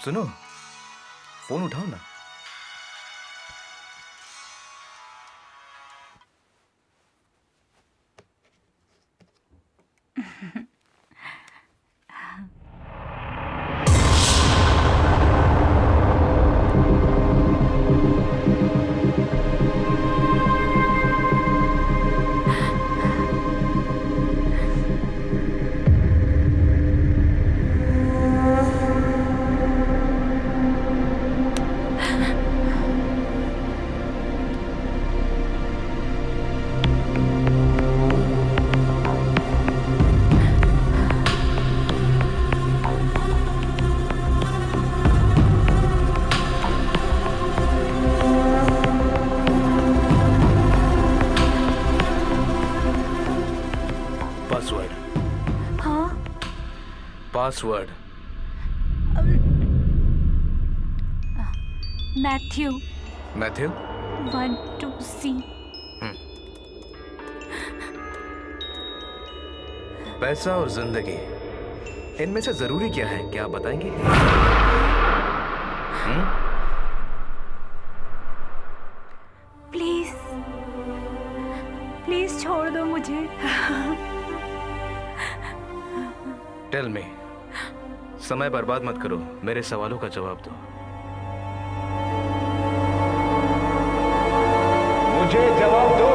सुनो, फोन उठाओ ना। पासवर्ड। हाँ? पासवर्ड। Matthew Matthew 12C। पैसा और जिंदगी, इनमें से जरूरी क्या है, क्या आप बताएंगे? प्लीज प्लीज छोड़ दो मुझे। टेल मी, समय बर्बाद मत करो, मेरे सवालों का जवाब दो। मुझे जवाब दो।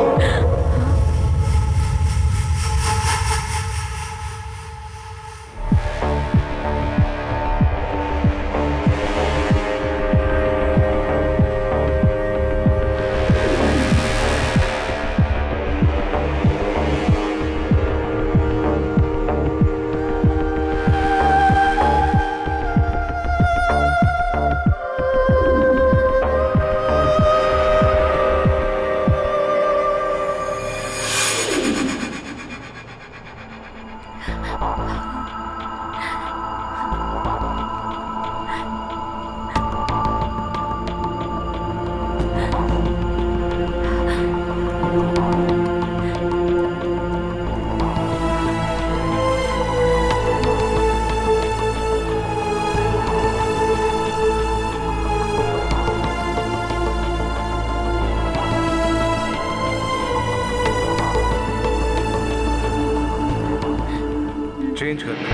चेंज कर लो,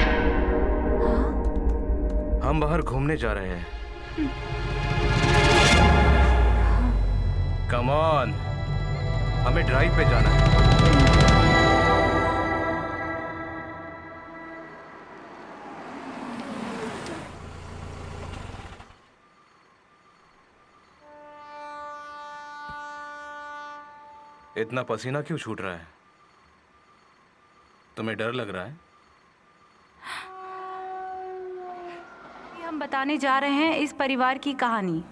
हम बाहर घूमने जा रहे हैं। कम ऑन, हमें ड्राइव पे जाना है। इतना पसीना क्यों छूट रहा है? तुम्हें डर लग रहा है? हम बताने जा रहे हैं इस परिवार की कहानी।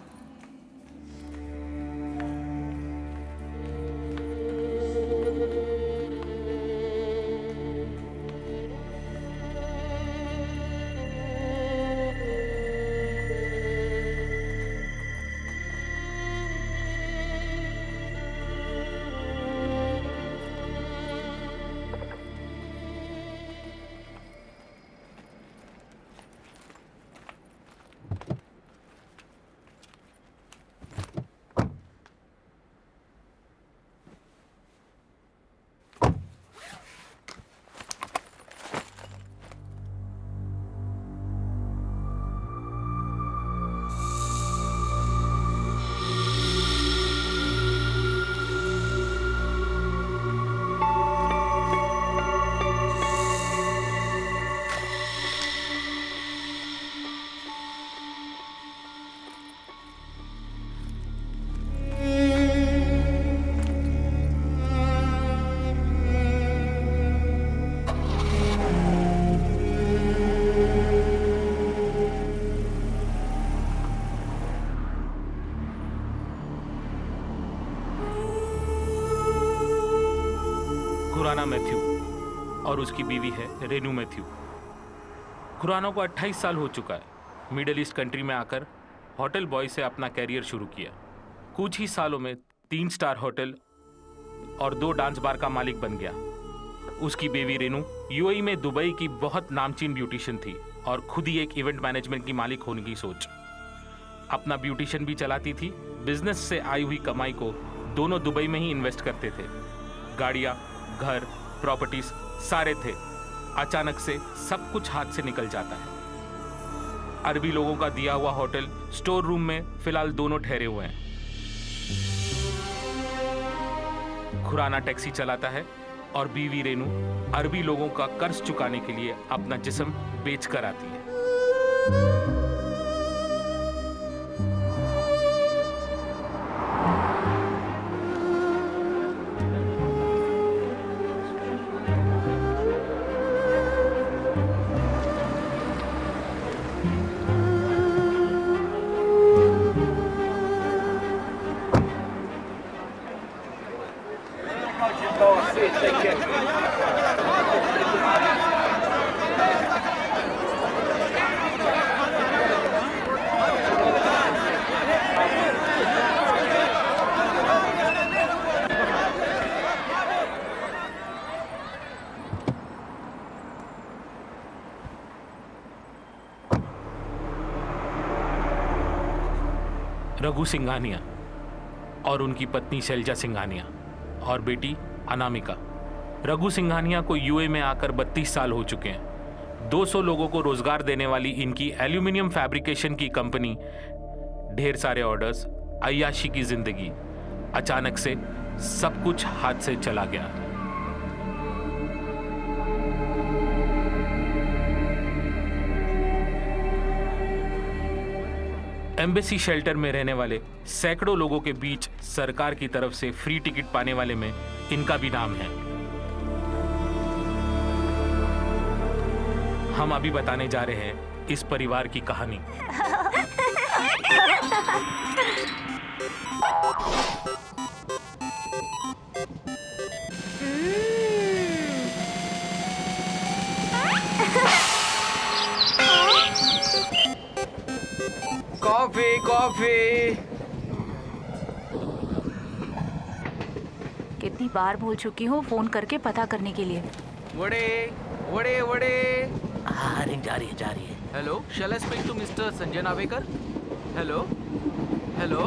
खुराना मैथ्यू और उसकी बीवी है रेनू मैथ्यू। खुराना को 28 साल हो चुका है। मिडिल ईस्ट कंट्री में आकर होटल बॉय से अपना कैरियर शुरू किया। कुछ ही सालों में 3 स्टार होटल और 2 डांस बार का मालिक बन गया। उसकी बेवी रेनू यूएई में दुबई की बहुत नामचीन ब्यूटिशियन थी और खुद ही एक इवेंट मैनेजमेंट की मालिक होने की सोच। अपना ब्यूटिशियन भी चलाती थी। बिजनेस से आई हुई कमाई को दोनों दुबई में ही इन्वेस्ट करते थे। गाड़ियाँ, घर, प्रॉपर्टीज सारे थे। अचानक से सब कुछ हाथ से निकल जाता है। अरबी लोगों का दिया हुआ होटल स्टोर रूम में फिलहाल दोनों ठहरे हुए हैं। खुराना टैक्सी चलाता है और बीवी रेनू अरबी लोगों का कर्ज चुकाने के लिए अपना जिस्म बेच कर आती है। रघु सिंघानिया और उनकी पत्नी शैलजा सिंघानिया और बेटी अनामिका। रघु सिंघानिया को यूए में आकर 32 साल हो चुके हैं। 200 लोगों को रोजगार देने वाली इनकी एल्यूमिनियम फैब्रिकेशन की कंपनी, ढेर सारे ऑर्डर्स, अय्याशी की जिंदगी। अचानक से सब कुछ हाथ से चला गया। एम्बेसी शेल्टर में रहने वाले सैकड़ों लोगों के बीच सरकार की तरफ से फ्री टिकट पाने वाले में इनका भी नाम है। हम अभी बताने जा रहे हैं इस परिवार की कहानी। Coffee coffee. कितनी बार बोल चुकी हूँ फोन करके पता करने के लिए। वड़े वड़े वड़े। हाँ, रिंग जा रही है। Hello, shall I speak to mister Sanjay Navekar? Hello hello.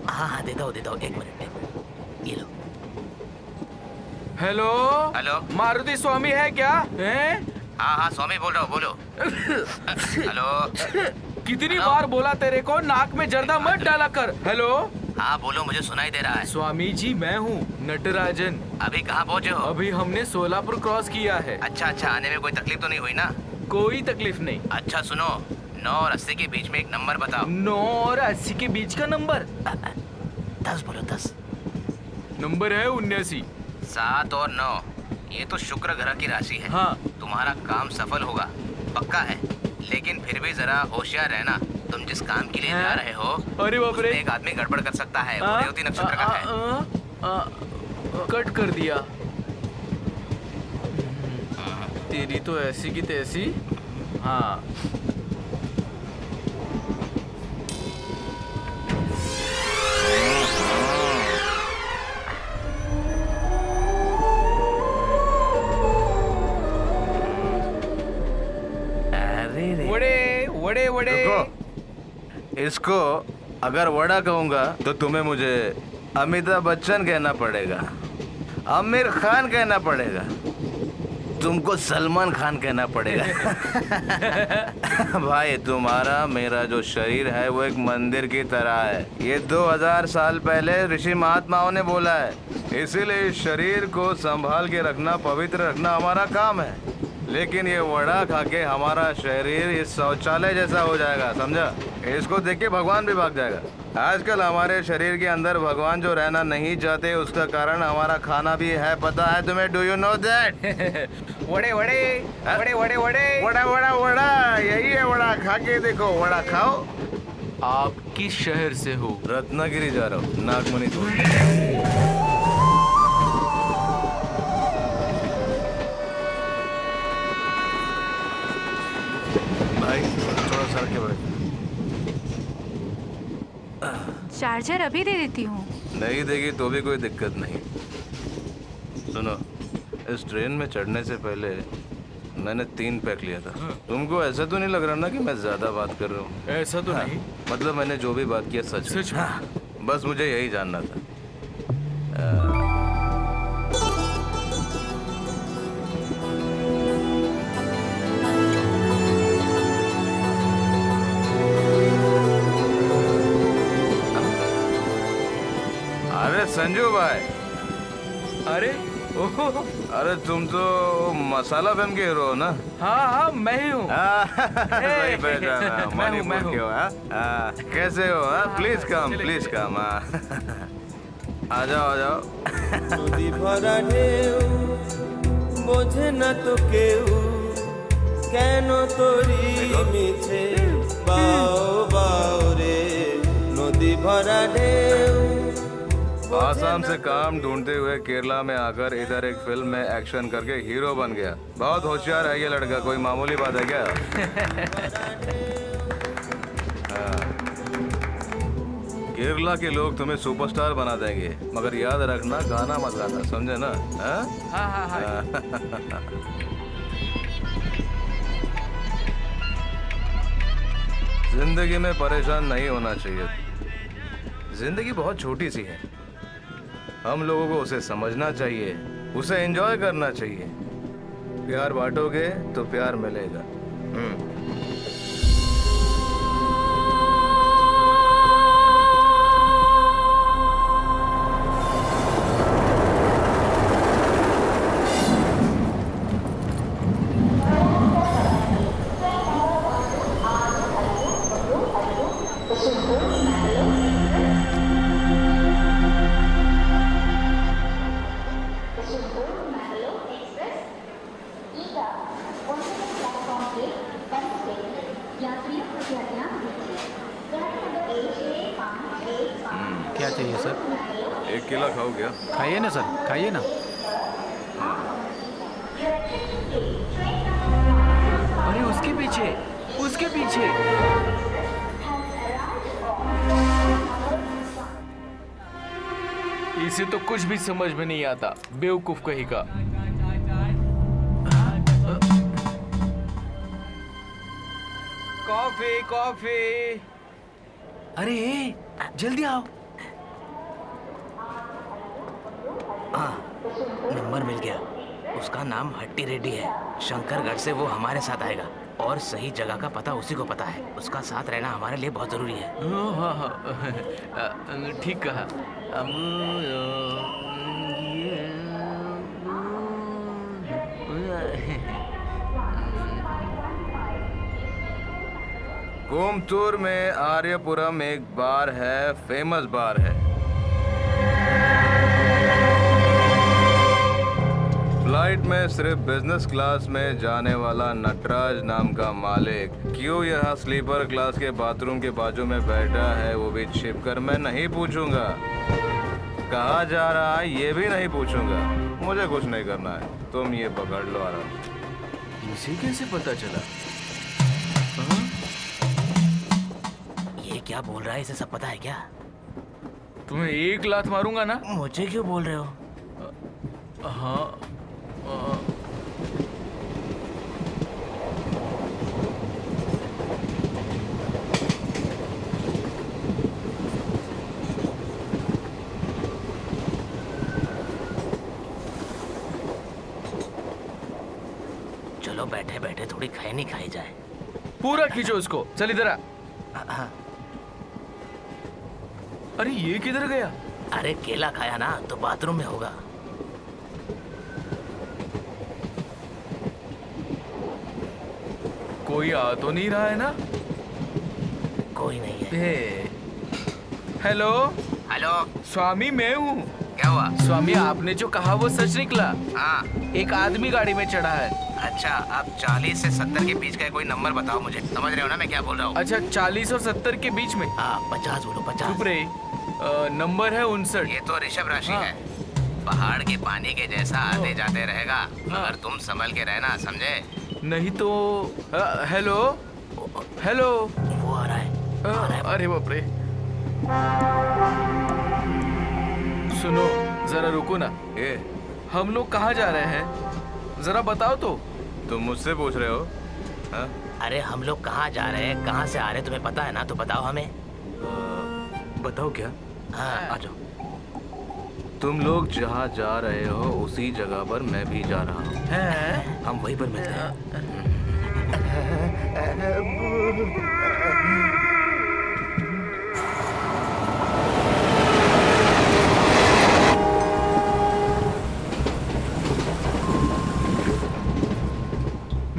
हाँ, दे दो एक मिनट ये लो। Hello hello. मारुति स्वामी है क्या? हैं? हाँ स्वामी बोल रहा हूँ, बोलो। हेलो। कितनी बार बोला तेरे को नाक में जर्दा मत डाला कर। हेलो। हाँ बोलो, मुझे सुनाई दे रहा है। स्वामी जी मैं हूँ नटराजन। अभी कहाँ पहुँचे हो? अभी हमने सोलापुर क्रॉस किया है। अच्छा, आने में कोई तकलीफ तो नहीं हुई ना? कोई तकलीफ नहीं। अच्छा सुनो, 9 और 80 के बीच में एक नंबर बताओ। 9 और 80 के बीच का नंबर? 10 बोलो 10। नंबर है 79। 7 और 9 ये तो शुक्र ग्रह की राशि है। हाँ। तुम्हारा काम सफल होगा, पक्का है। लेकिन फिर भी जरा होशियार रहना। तुम जिस काम के लिए जा रहे हो, अरे बाप रे, उसमें एक आदमी गड़बड़ कर सकता है। वो रेवती नक्षत्र का है। कट कर दिया। तेरी तो ऐसी की तैसी। हाँ। वड़े वड़े। इसको अगर वड़ा कहूंगा तो तुम्हें मुझे अमिताभ बच्चन कहना पड़ेगा, आमिर खान कहना पड़ेगा, तुमको सलमान खान कहना पड़ेगा। भाई तुम्हारा मेरा जो शरीर है वो एक मंदिर की तरह है। ये 2000 साल पहले ऋषि महात्माओं ने बोला है। इसीलिए इस शरीर को संभाल के रखना, पवित्र रखना हमारा काम है। लेकिन ये वड़ा खा के हमारा शरीर इस शौचालय जैसा हो जाएगा, समझा? इसको देख के भगवान भी भाग जाएगा। आजकल हमारे शरीर के अंदर भगवान जो रहना नहीं चाहते, उसका कारण हमारा खाना भी है। पता है तुम्हें? Do you know that? वड़े वड़े वड़े वड़े वड़े। वड़ा वड़ा वड़ा, यही है वड़ा। खा के देखो, वड़ा खाओ। आप किस शहर से हो? रत्नागिरी जा रहा हूँ, नागमणि तो। भाई थोड़ा सर के बैठ। चार्जर अभी दे देती हूँ। नहीं देगी तो भी कोई दिक्कत नहीं। सुनो, इस ट्रेन में चढ़ने से पहले मैंने 3 पैक लिया था। तुमको ऐसा तो नहीं लग रहा ना कि मैं ज्यादा बात कर रहा हूँ? ऐसा तो नहीं। मतलब मैंने जो भी बात किया सच सच में? बस मुझे यही जानना था। अरे संजू भाई, अरे ओहो, अरे तुम तो मसाला फिल्म के हीरो हो ना? हाँ मैं ही हूँ। सही पहचाना। मैं हूँ, मणिपुर मैं हूँ। के हो, हाँ? कैसे हो? Please come, please come. आ जाओ, आ जाओ। নদী ভরা ঢেউ বোঝে না তো কেউ কেন তোরি মিছে বাও বাও রে নদী ভরা ঢেউ आसाम से काम ढूंढते हुए केरला में आकर इधर एक फिल्म में एक्शन करके हीरो बन गया। बहुत होशियार है ये लड़का, कोई मामूली बात है क्या? हाँ। केरला के लोग तुम्हें सुपरस्टार बना देंगे, मगर याद रखना गाना मत गाना, समझे ना? हाँ? हाँ हाँ हाँ। जिंदगी में परेशान नहीं होना चाहिए। जिंदगी बहुत छोटी सी है, हम लोगों को उसे समझना चाहिए, उसे एंजॉय करना चाहिए। प्यार बांटोगे तो प्यार मिलेगा। क्या चाहिए सर? 1 केला खाओ क्या? खाइए ना सर, खाइए ना। अरे उसके पीछे, उसके पीछे। इसे तो कुछ भी समझ में नहीं आता, बेवकूफ कहीं का। Coffee coffee. अरे जल्दी आओ। हाँ, नंबर मिल गया। उसका नाम हट्टी रेड्डी है। शंकरगढ़ से वो हमारे साथ आएगा और सही जगह का पता उसी को पता है। उसका साथ रहना हमारे लिए बहुत जरूरी है। हाँ हाँ ठीक कहा। कोयम्बतूर में आर्यपुरम एक बार है, फेमस बार है। फ्लाइट में सिर्फ बिजनेस क्लास में जाने वाला नटराज नाम का मालिक क्यों यहाँ स्लीपर क्लास के बाथरूम के बाजू में बैठा है वो भी छिप कर मैं नहीं पूछूंगा। कहाँ जा रहा है ये भी नहीं पूछूंगा। मुझे कुछ नहीं करना है, तुम ये पकड़ लो आराम से। इसे कैसे पता चला? ये क्या बोल रहा है? इसे सब पता है क्या? तुम्हें 1 लात मारूंगा ना। मुझे क्यों बोल रहे हो? हाँ चलो बैठे बैठे थोड़ी खैनी खाई जाए। पूरा खींचो उसको। चल इधर आ। हाँ। अरे ये किधर गया? अरे केला खाया ना तो बाथरूम में होगा। कोई आ तो नहीं रहा है ना? कोई नहीं है। हेलो हेलो, स्वामी, मैं हूँ। क्या हुआ? स्वामी, आपने जो कहा वो सच निकला। हाँ। एक आदमी गाड़ी में चढ़ा है। अच्छा, अब 40 से 70 के बीच का कोई नंबर बताओ मुझे। समझ रहे हो ना मैं क्या बोल रहा हूँ? अच्छा, 40 और 70 के बीच में? हाँ, 50 बोलो, 50। चुप रहे। नंबर है 59। ये तो ऋषभ राशि हाँ। है। पहाड़ के पानी के जैसा आते जाते रहेगा, मगर तुम संभल के रहना, समझे? नहीं तो हेलो हेलो। वो आ रहा है, आ रहा है। अरे बाप रे। सुनो जरा रुको ना। ये हम लोग कहाँ जा रहे हैं जरा बताओ तो। तुम मुझसे पूछ रहे हो? हाँ? अरे हम लोग कहाँ जा रहे हैं, कहाँ से आ रहे हैं, तुम्हें पता है ना? तो बताओ हमें। बताओ क्या? हाँ आ जाओ। तुम लोग जहाँ जा रहे हो उसी जगह पर मैं भी जा रहा हूँ। हम वहीं पर मिलते हैं।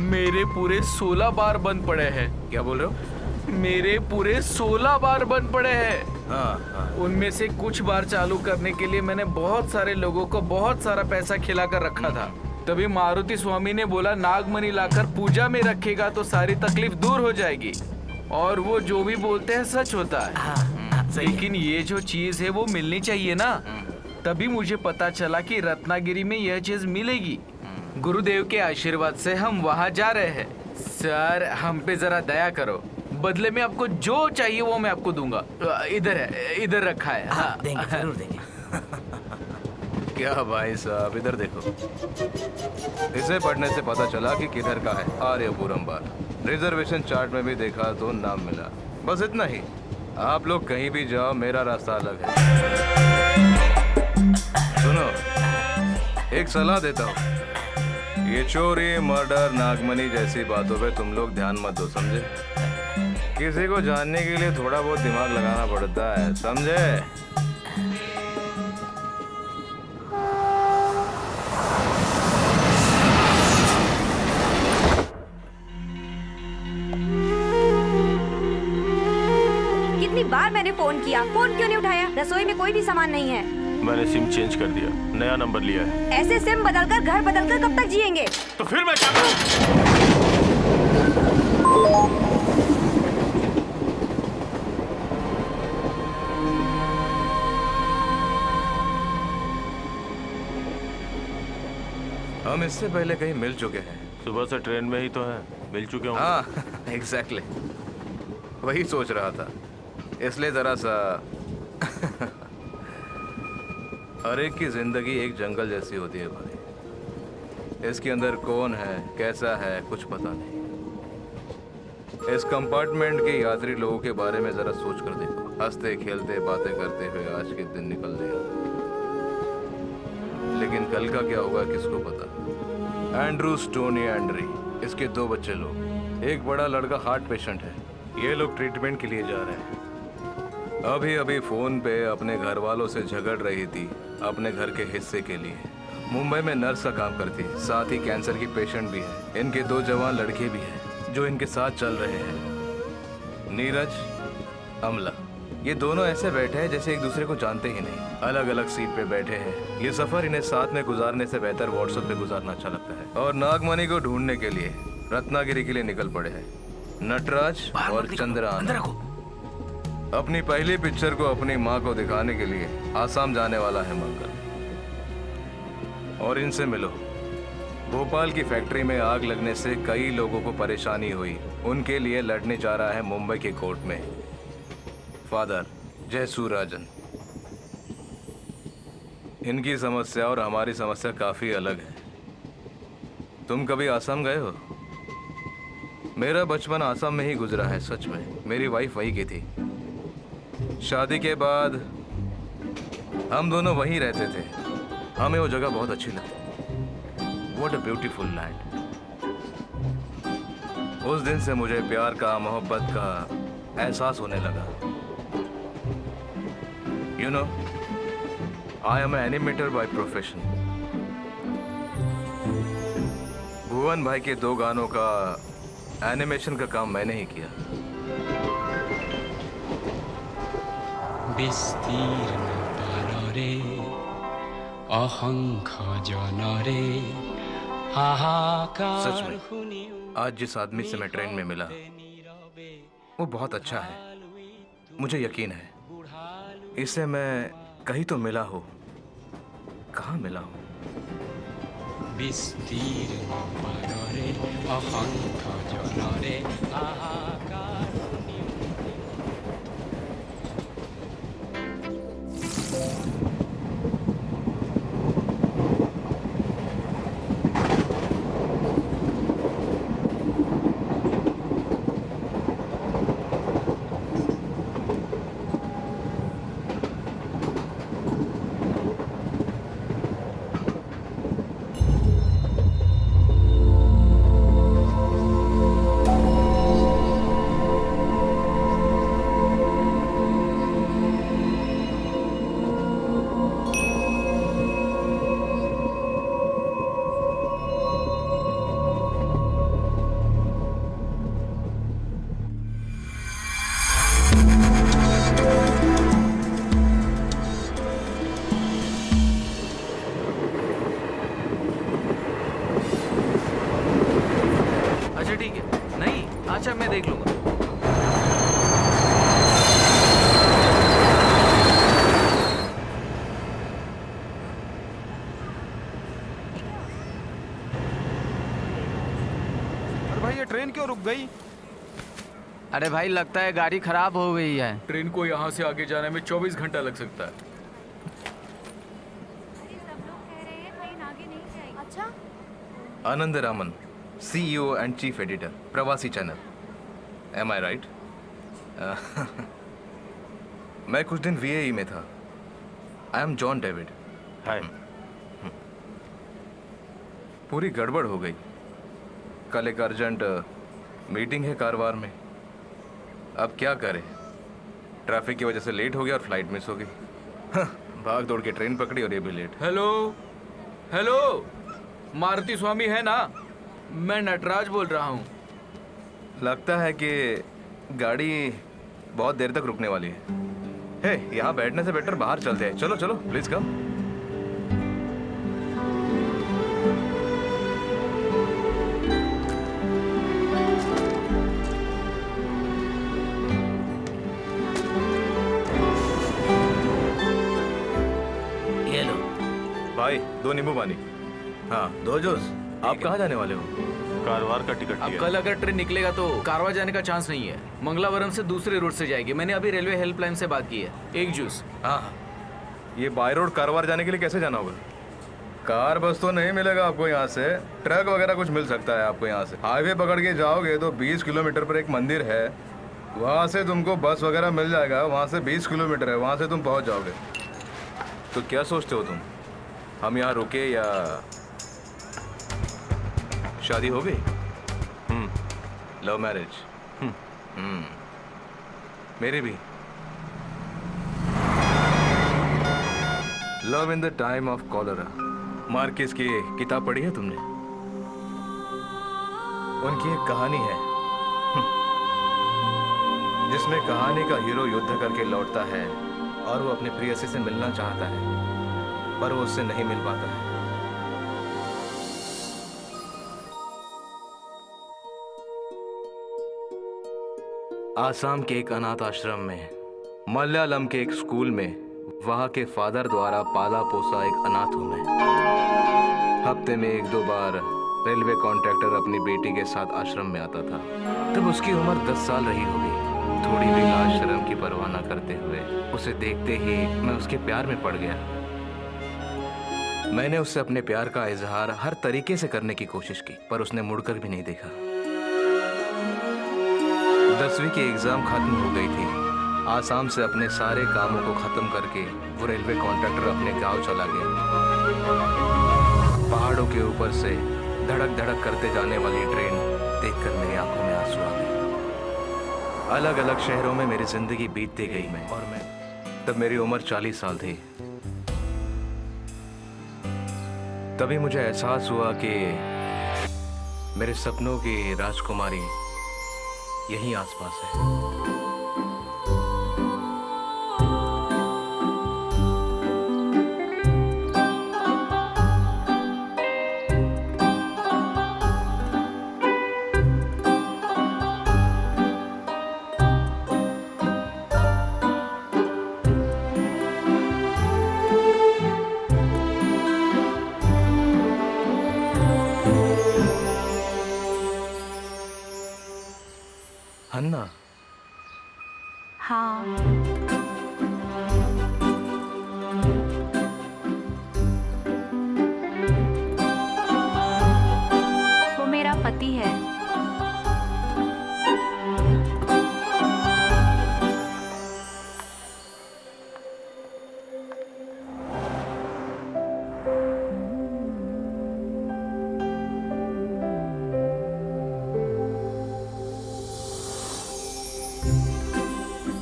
मेरे पूरे 16 बार बंद पड़े हैं। क्या बोल रहे हो? मेरे पूरे 16 बार बंद पड़े हैं। हाँ। उनमें से कुछ बार चालू करने के लिए मैंने बहुत सारे लोगों को बहुत सारा पैसा खिलाकर रखा था। तभी मारुति स्वामी ने बोला नागमणि लाकर पूजा में रखेगा तो सारी तकलीफ दूर हो जाएगी। और वो जो भी बोलते हैं सच होता है। हाँ, सही है। लेकिन ये जो चीज है वो मिलनी चाहिए ना। तभी मुझे पता चला कि रत्नागिरी में यह चीज मिलेगी। गुरुदेव के आशीर्वाद से हम वहाँ जा रहे हैं। सर हम पे जरा दया करो, बदले में आपको जो चाहिए वो मैं आपको दूंगा। इधर है, इधर रखा है। हाँ, देंगे, जरूर देंगे। क्या भाई साहब, इधर देखो। इसे पढ़ने से पता चला कि किधर का है। आर्यपुरम बार रिजर्वेशन चार्ट में भी देखा तो नाम मिला। बस इतना ही। आप लोग कहीं भी जाओ, मेरा रास्ता अलग है। सुनो, एक सलाह देता हूँ। ये चोरी, मर्डर, नागमणि जैसी बातों पे तुम लोग ध्यान मत दो, समझे? किसी को जानने के लिए थोड़ा बहुत दिमाग लगाना पड़ता है, समझे? कितनी बार मैंने फोन किया, फोन क्यों नहीं उठाया? रसोई में कोई भी सामान नहीं है। मैंने सिम चेंज कर दिया, नया नंबर लिया है। ऐसे सिम बदलकर घर बदलकर कब तक जिएंगे? तो फिर मैं क्या करूं? हम इससे पहले कहीं मिल चुके हैं। सुबह से ट्रेन में ही तो है, मिल चुके होंगे। हाँ, एग्जैक्टली। वही सोच रहा था, इसलिए जरा सा हर एक की जिंदगी एक जंगल जैसी होती है भाई। इसके अंदर कौन है, कैसा है, कुछ पता नहीं। इस कंपार्टमेंट के यात्री लोगों के बारे में जरा सोच कर देखो। हंसते खेलते बातें करते हुए आज के दिन निकल गया, लेकिन कल का क्या होगा किसको पता। एंड्रू स्टोनी एंड्री, इसके 2 बच्चे लोग, एक बड़ा लड़का हार्ट पेशेंट है। ये लोग ट्रीटमेंट के लिए जा रहे हैं। अभी अभी फोन पे अपने घर वालों से झगड़ रही थी अपने घर के हिस्से के लिए। मुंबई में नर्स का काम करती है, साथ ही कैंसर की पेशेंट भी है। इनके 2 जवान लड़के भी हैं जो इनके साथ चल रहे हैं। नीरज, अमला, ये दोनों ऐसे बैठे हैं जैसे एक दूसरे को जानते ही नहीं। अलग अलग सीट पे बैठे हैं। ये सफर इन्हें साथ में गुजारने से बेहतर व्हाट्सएप पे गुजारना अच्छा लगता है। और नागमणि को ढूंढने के लिए रत्नागिरी के लिए निकल पड़े हैं नटराज और चंद्रान। अपनी पहली पिक्चर को अपनी माँ को दिखाने के लिए आसाम जाने वाला है मंगल। और इनसे मिलो। भोपाल की फैक्ट्री में आग लगने से कई लोगों को परेशानी हुई। उनके लिए लड़ने जा रहा है मुंबई के कोर्ट में फादर जयसूराजन। इनकी समस्या और हमारी समस्या काफी अलग है। तुम कभी आसाम गए हो? मेरा बचपन आसाम में ही गुजरा है। सच में मेरी वाइफ वहीं की थी। शादी के बाद हम दोनों वहीं रहते थे। हमें वो जगह बहुत अच्छी लगती। What a beautiful land. उस दिन से मुझे प्यार का, मोहब्बत का एहसास होने लगा। You know, I am animator by profession. Bhuvan भाई के 2 गानों का एनिमेशन का काम मैंने ही किया। विस्तीर्ण पारारे अहंखा जानरे हाहाकार। सच में आज जिस आदमी से मैं ट्रेन में मिला वो बहुत अच्छा है, मुझे यकीन है। इससे मैं कहीं तो मिला हो। कहाँ मिला हूँ? विस्तीर्ण पारारे अहंखा जानरे हाहाकार। लूंगा। अरे भाई ये ट्रेन क्यों रुक गई? अरे भाई लगता है गाड़ी खराब हो गई है। ट्रेन को यहाँ से आगे जाने में 24 घंटा लग सकता है। अच्छा Anand Raman, CEO and chief editor, Pravasi channel. Am I right? मैं कुछ दिन VAE में था। I am John David. Hi. पूरी गड़बड़ हो गई। कल एक अर्जेंट मीटिंग है कारवार में। अब क्या करें? ट्रैफिक की वजह से लेट हो गया और फ्लाइट मिस हो गई। भाग दौड़ के ट्रेन पकड़ी और ये भी late. Hello hello, Maruti Swami है ना? मैं नटराज बोल रहा हूँ। लगता है कि गाड़ी बहुत देर तक रुकने वाली है। हे, यहाँ बैठने से बेटर बाहर चलते हैं। चलो चलो प्लीज कम। ये लो। भाई 2 नींबू पानी। हाँ 2 जूस। आप कहाँ जाने वाले हो? कारवार का टिकट अब लिया। कल अगर ट्रेन निकलेगा तो कारवार जाने का चांस नहीं है। मंगलावरम से दूसरे रूट से जाएगी। मैंने अभी रेलवे हेल्पलाइन से बात की है। एक जूस। हाँ, ये बाय रोड कारवार जाने के लिए कैसे जाना होगा? कार बस तो नहीं मिलेगा आपको यहाँ से। ट्रक वगैरह कुछ मिल सकता है आपको यहाँ से। हाईवे पकड़ के जाओगे तो 20 किलोमीटर पर एक मंदिर है, वहाँ से तुमको बस वगैरह मिल जाएगा। वहाँ से 20 किलोमीटर है, वहाँ से तुम पहुँच जाओगे। तो क्या सोचते हो तुम, हम यहाँ रुके या शादी हो गई? Love marriage? मेरी भी। Love in the time of cholera. Marquez की किताब पढ़ी है तुमने? उनकी एक कहानी है जिसमें कहानी का हीरो युद्ध करके लौटता है और वो अपनी प्रेयसी से मिलना चाहता है पर वो उससे नहीं मिल पाता है। आसाम के एक अनाथ आश्रम में, मलयालम के एक स्कूल में, वहाँ के फादर द्वारा पाला पोसा एक अनाथ हूँ मैं। हफ्ते में 1-2 बार रेलवे कॉन्ट्रैक्टर अपनी बेटी के साथ आश्रम में आता था। तब उसकी उम्र 10 साल रही होगी। थोड़ी भी लाज शर्म की परवाह न करते हुए उसे देखते ही मैं उसके प्यार में पड़ गया। मैंने उससे अपने प्यार का इजहार हर तरीके से करने की कोशिश की पर उसने मुड़कर भी नहीं देखा। 10वीं की एग्जाम खत्म हो गई थी। आसाम से अपने सारे कामों को खत्म करके वो रेलवे कॉन्ट्रैक्टर अपने गांव चला गया। पहाड़ों के ऊपर से धड़क धड़क करते जाने वाली ट्रेन देखकर मेरी आंखों में आंसू आ गए। अलग अलग शहरों में मेरी जिंदगी बीतती गई और मैं तब मेरी उम्र 40 साल थी। तभी मुझे एहसास हुआ कि मेरे सपनों की राजकुमारी यहीं आसपास है। हन्ना। हाँ, वो मेरा पति है।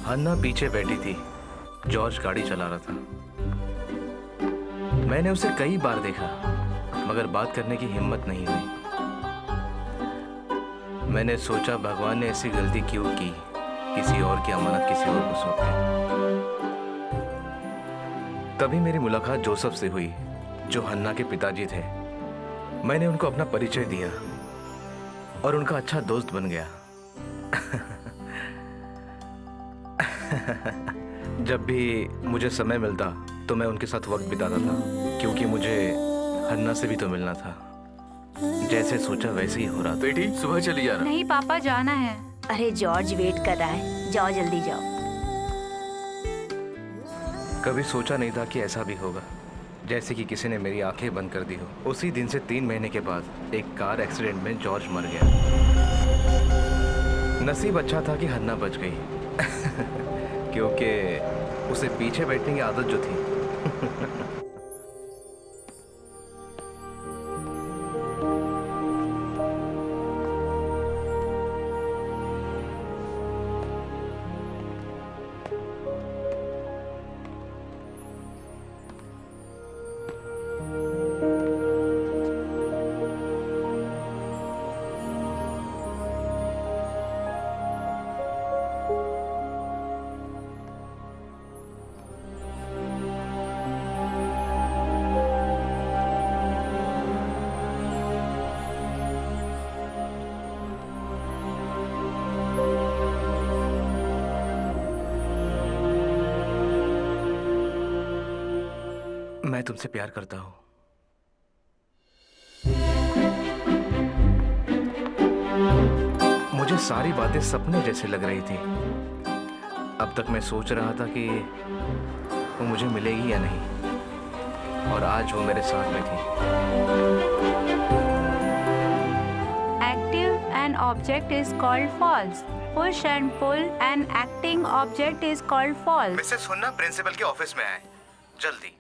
हन्ना पीछे बैठी थी। जॉर्ज गाड़ी चला रहा था। मैंने उसे कई बार देखा मगर बात करने की हिम्मत नहीं हुई। मैंने सोचा भगवान ने ऐसी गलती क्यों की, किसी और की अमानत किसी और को सौंप दी। तभी मेरी मुलाकात जोसेफ से हुई जो हन्ना के पिताजी थे। मैंने उनको अपना परिचय दिया और उनका अच्छा दोस्त बन गया। जब भी मुझे समय मिलता तो मैं उनके साथ वक्त बिताता था, क्योंकि मुझे हन्ना से भी तो मिलना था। जैसे सोचा वैसे ही हो रहा था। बेटी सुबह चली जाना। नहीं पापा, जाना है। अरे जॉर्ज वेट कर रहा है, जाओ जल्दी जाओ। कभी सोचा नहीं था कि ऐसा भी होगा, जैसे कि किसी ने मेरी आंखें बंद कर दी हो। उसी दिन से 3 महीने के बाद एक कार एक्सीडेंट में जॉर्ज मर गया। नसीब अच्छा था कि हन्ना बच गई क्योंकि उसे पीछे बैठने की आदत जो थी। मैं तुमसे प्यार करता हूँ। मुझे सारी बातें सपने जैसे लग रही थी। अब तक मैं सोच रहा था कि वो मुझे मिलेगी या नहीं, और आज वो मेरे साथ में थी। Active an object is called false. Push and pull an acting object is called false. Mrs सुनना प्रिंसिपल के ऑफिस में आए जल्दी।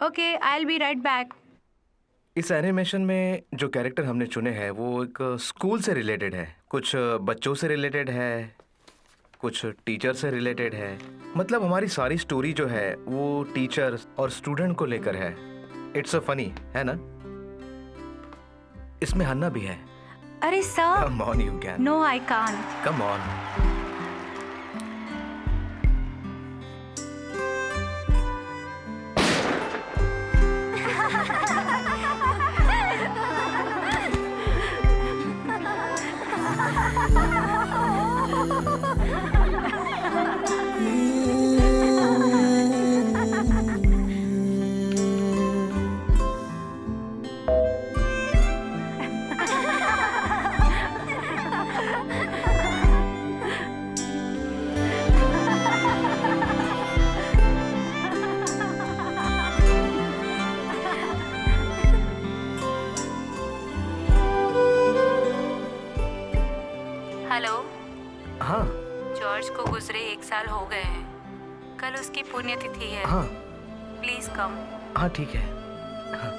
Okay, I'll be right back. इस एनिमेशन में जो कैरेक्टर हमने चुने हैं वो एक स्कूल से रिलेटेड है, कुछ बच्चों से रिलेटेड है, कुछ टीचर से रिलेटेड है। मतलब हमारी सारी स्टोरी जो है वो टीचर और स्टूडेंट को लेकर है। इट्स अ फनी, है ना? इसमें हन्ना भी है। अरे sir, come on you can. no, I can't. Come on. Hello, हाँ जॉर्ज को गुजरे 1 साल हो गए हैं। कल उसकी पुण्यतिथि है। हाँ प्लीज कम। हाँ ठीक है। हाँ।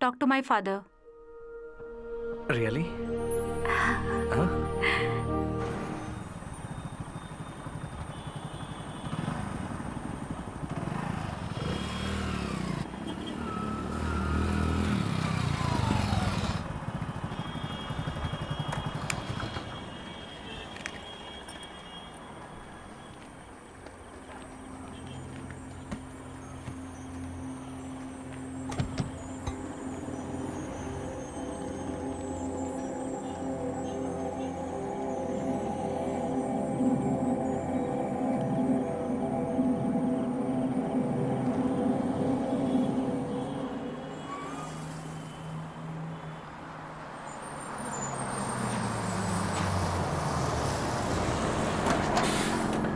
Talk to my father. Really? हाँ?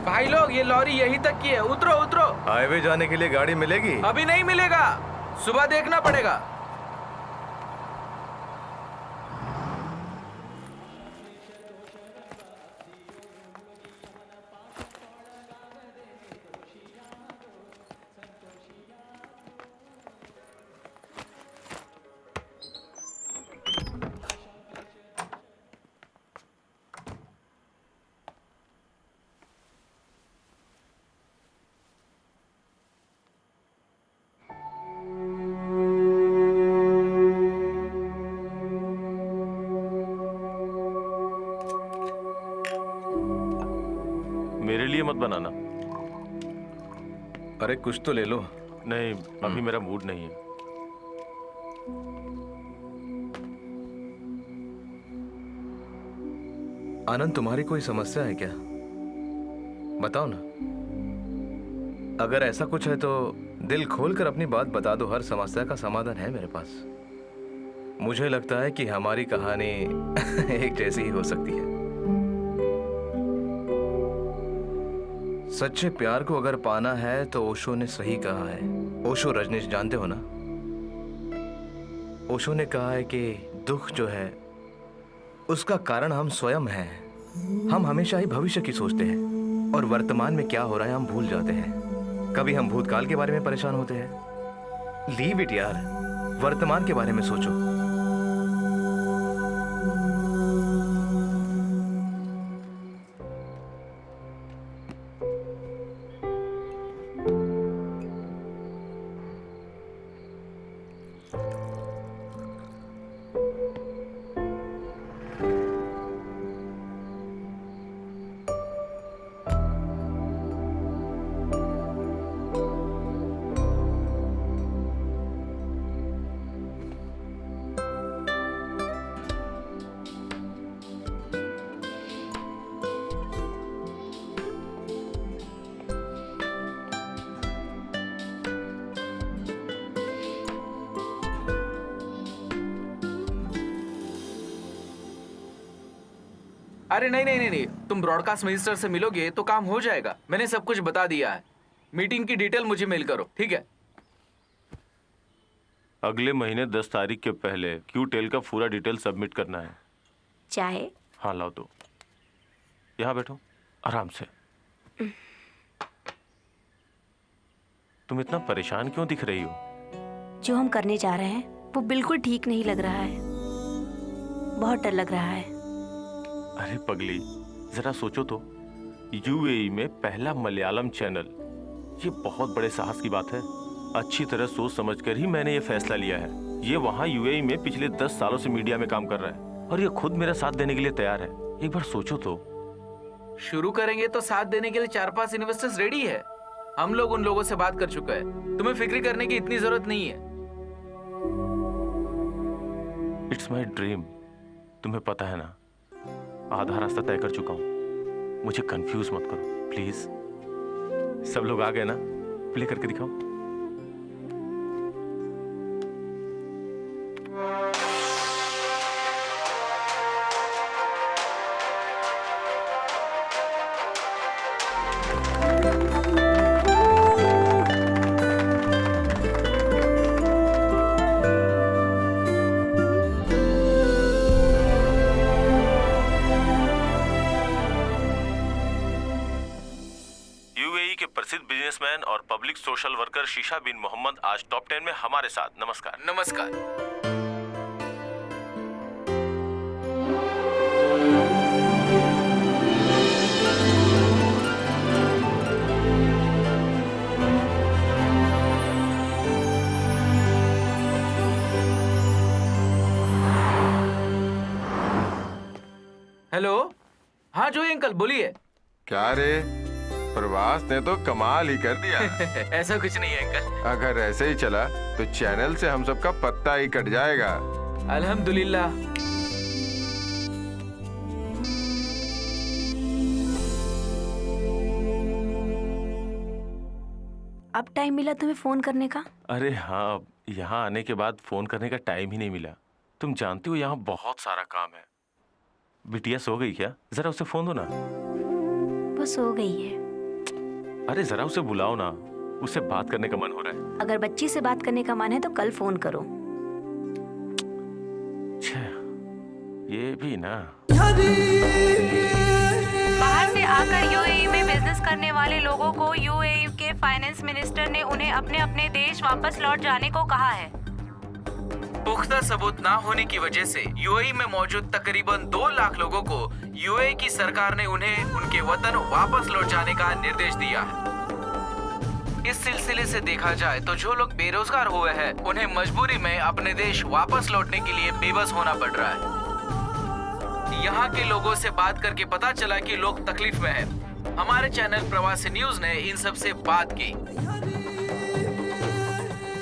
भाई लोग, ये लॉरी यहीं तक की है, उतरो उतरो। हाईवे जाने के लिए गाड़ी मिलेगी? अभी नहीं मिलेगा, सुबह देखना पड़ेगा। मेरे लिए मत बनाना। अरे कुछ तो ले लो। नहीं, अभी मेरा मूड नहीं है। आनंद, तुम्हारी कोई समस्या है क्या? बताओ ना। अगर ऐसा कुछ है तो दिल खोलकर अपनी बात बता दो। हर समस्या का समाधान है मेरे पास। मुझे लगता है कि हमारी कहानी एक जैसी ही हो सकती है। सच्चे प्यार को अगर पाना है तो ओशो ने सही कहा है। ओशो रजनीश जानते हो ना? ओशो ने कहा है कि दुख जो है उसका कारण हम स्वयं हैं। हम हमेशा ही भविष्य की सोचते हैं और वर्तमान में क्या हो रहा है हम भूल जाते हैं। कभी हम भूतकाल के बारे में परेशान होते हैं। लीव इट यार, वर्तमान के बारे में सोचो। अरे नहीं नहीं नहीं नहीं, तुम ब्रॉडकास्ट मिनिस्टर से मिलोगे तो काम हो जाएगा। मैंने सब कुछ बता दिया है। मीटिंग की डिटेल मुझे मेल करो, ठीक है? अगले महीने 10 तारीख के पहले क्यू टेल का पूरा डिटेल सबमिट करना है। चाहे हाँ लाओ तो। यहाँ बैठो आराम से। तुम इतना परेशान क्यों दिख रही हो? जो हम करने जा रहे हैं वो बिल्कुल ठीक नहीं लग रहा है। बहुत डर लग रहा है। अरे पगली, जरा सोचो तो। यूएई में पहला मलयालम चैनल, ये बहुत बड़े साहस की बात है। अच्छी तरह सोच समझकर ही मैंने ये फैसला लिया है। ये वहाँ यूएई में पिछले 10 सालों से मीडिया में काम कर रहा है और ये खुद मेरा साथ देने के लिए तैयार है। एक बार सोचो तो। शुरू करेंगे तो साथ देने के लिए 4-5 इन्वेस्टर्स रेडी है। हम लोग उन लोगों से बात कर चुके हैं। तुम्हें फिक्र करने की इतनी जरूरत नहीं है। It's my dream. तुम्हें पता है ना, आधा रास्ता तय कर चुका हूं। मुझे कंफ्यूज मत करो प्लीज। सब लोग आ गए ना? प्ले करके दिखाओ। प्रसिद्ध बिजनेसमैन और पब्लिक सोशल वर्कर शीशा बिन मोहम्मद आज टॉप 10 में हमारे साथ। नमस्कार। नमस्कार। हेलो, हाँ जोई अंकल बोलिए। क्या रे, प्रवास ने तो कमाल ही कर दिया। ऐसा कुछ नहीं है अंकल। अगर ऐसे ही चला तो चैनल से हम सबका पत्ता ही कट जाएगा। अल्हम्दुलिल्लाह। अब टाइम मिला तुम्हें फोन करने का? अरे हाँ, यहाँ आने के बाद फोन करने का टाइम ही नहीं मिला। तुम जानती हो यहाँ बहुत सारा काम है। बिटिया सो गई क्या? जरा उसे फोन दो ना। वो सो गई है। अरे जरा उसे बुलाओ ना, उससे बात करने का मन हो रहा है। अगर बच्ची से बात करने का मन है तो कल फोन करो। ये भी ना। बाहर से आकर यूएई में बिजनेस करने वाले लोगों को यूएई के फाइनेंस मिनिस्टर ने उन्हें अपने अपने देश वापस लौट जाने को कहा है। पुख्ता सबूत ना होने की वजह से यूएई में मौजूद तकरीबन 2 लाख लोगों को यूएई की सरकार ने उन्हें उनके वतन वापस लौट जाने का निर्देश दिया है। इस सिलसिले से देखा जाए तो जो लोग बेरोजगार हुए हैं उन्हें मजबूरी में अपने देश वापस लौटने के लिए बेबस होना पड़ रहा है। यहाँ के लोगों से बात करके पता चला कि लोग तकलीफ में हैं। हमारे चैनल प्रवासी न्यूज ने इन सब से बात की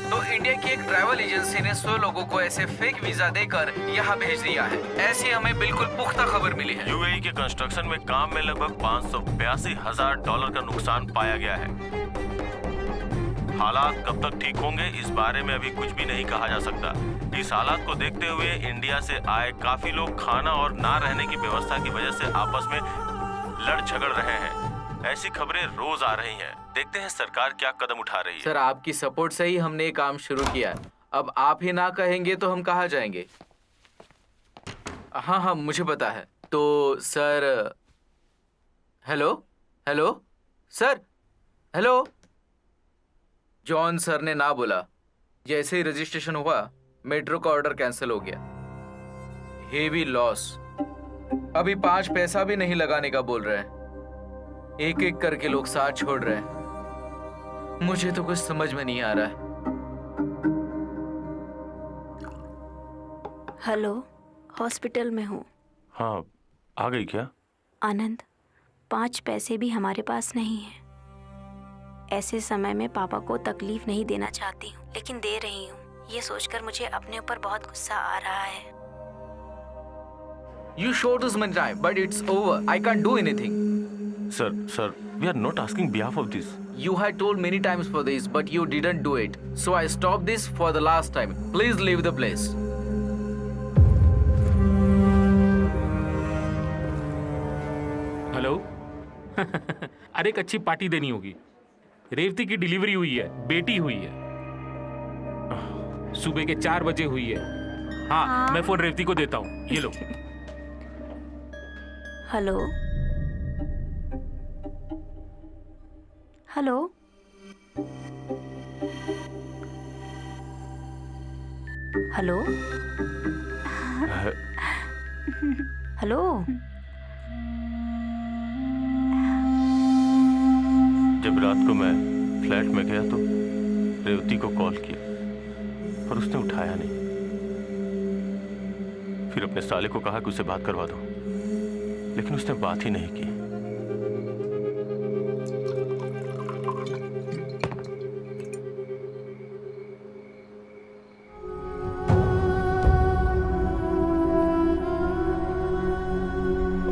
तो इंडिया की एक ट्रैवल एजेंसी ने 100 लोगों को ऐसे फेक वीजा देकर यहाँ भेज दिया है। ऐसी हमें बिल्कुल पुख्ता खबर मिली है। यूएई के कंस्ट्रक्शन में काम में लगभग $582,000 का नुकसान पाया गया है। हालात कब तक ठीक होंगे इस बारे में अभी कुछ भी नहीं कहा जा सकता। इस हालात को देखते हुए इंडिया से आए काफी लोग खाना और ना रहने की व्यवस्था की वजह से आपस में लड़ झगड़ रहे हैं। ऐसी खबरें रोज आ रही हैं। देखते हैं सरकार क्या कदम उठा रही है। सर, आपकी सपोर्ट से ही हमने ये काम शुरू किया। अब आप ही ना कहेंगे तो हम कहाँ जाएंगे? हाँ, मुझे पता है। तो sir, hello hello sir, hello. John sir ने ना बोला। जैसे ही रजिस्ट्रेशन हुआ मेट्रो का ऑर्डर कैंसिल हो गया। Heavy loss. अभी 5 पैसा भी नहीं लगाने का बोल रहे हैं। एक एक करके लोग साथ छोड़ रहे हैं। मुझे तो कुछ समझ में नहीं आ रहा है। हेलो, हॉस्पिटल में हूँ। हाँ, आ गई क्या? आनंद, 5 पैसे भी हमारे पास नहीं है। ऐसे समय में पापा को तकलीफ नहीं देना चाहती हूँ, लेकिन दे रही हूँ। ये सोचकर मुझे अपने ऊपर बहुत गुस्सा आ रहा है। You showed us many times, but it's over. I can't do anything. Sir, we are not asking behalf of this. You had told many times for this, but you didn't do it. So I stopped this for the last time. Please leave the place. Hello. अरे एक अच्छी party देनी होगी। रेवती की delivery हुई है, बेटी हुई है। सुबह के 4 बजे हुई है। हाँ, मैं फोन रेवती को देता हूँ। ये लो। Hello hello hello hello. जब रात को मैं फ्लैट में गया तो रेवती को कॉल किया पर उसने उठाया नहीं। फिर अपने साले को कहा कि उसे बात करवा दो, लेकिन उसने बात ही नहीं की।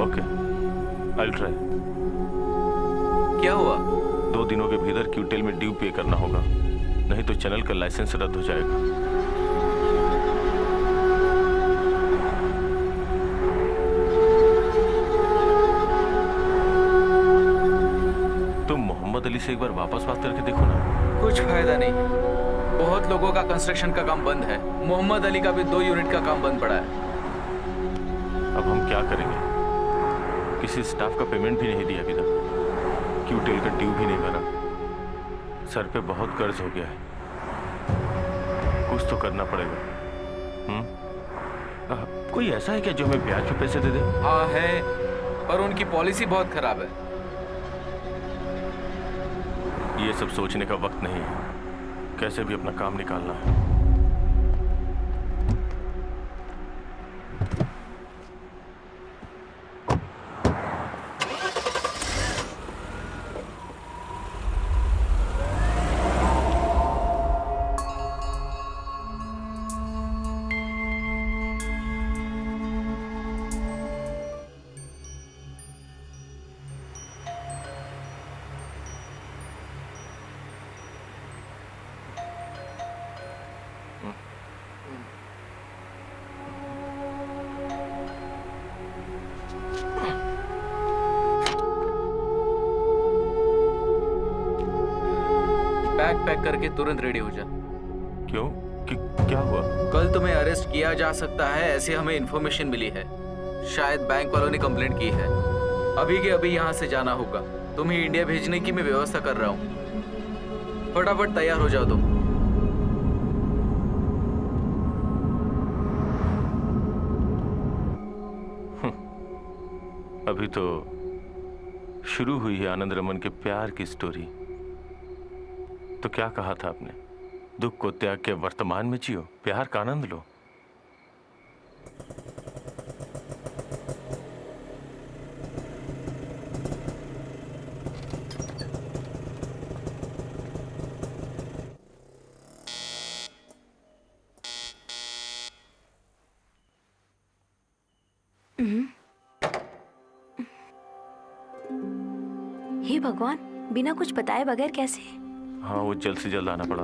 Okay, I will try. क्या हुआ? 2 दिनों के भीतर क्यूटेल में ड्यू पे करना होगा, नहीं तो चैनल का लाइसेंस रद्द हो जाएगा। तुम मोहम्मद अली से एक बार वापस बात करके देखो ना। कुछ फायदा नहीं। बहुत लोगों का कंस्ट्रक्शन का काम बंद है। मोहम्मद अली का भी 2 यूनिट का काम बंद पड़ा है। अब हम क्या करेंगे? किसी स्टाफ का पेमेंट भी नहीं दिया अभी तक। क्यूटेल का ड्यू भी नहीं भरा। सर पे बहुत कर्ज हो गया है। कुछ तो करना पड़ेगा। कोई ऐसा है क्या जो हमें ब्याज पे पैसे दे दे? हाँ है, पर उनकी पॉलिसी बहुत खराब है। ये सब सोचने का वक्त नहीं है। कैसे भी अपना काम निकालना है। बैग पैक करके तुरंत रेडी हो जा। क्यों? क्या हुआ? कल तुम्हें अरेस्ट किया जा सकता है, ऐसी हमें इन्फॉर्मेशन मिली है। शायद बैंक वालों ने कंप्लेंट की है। अभी के अभी यहाँ से जाना होगा। तुम्हें इंडिया भेजने की मैं व्यवस्था कर रहा हूँ। फटाफट तैयार हो जाओ तुम। अभी तो शुरू हुई है आनंद रमन के प्यार की स्टोरी। तो क्या कहा था आपने? दुख को त्याग के वर्तमान में जियो, प्यार का आनंद लो। हे भगवान, बिना कुछ बताए बगैर कैसे? हाँ, वो जल्द से जल्द आना पड़ा।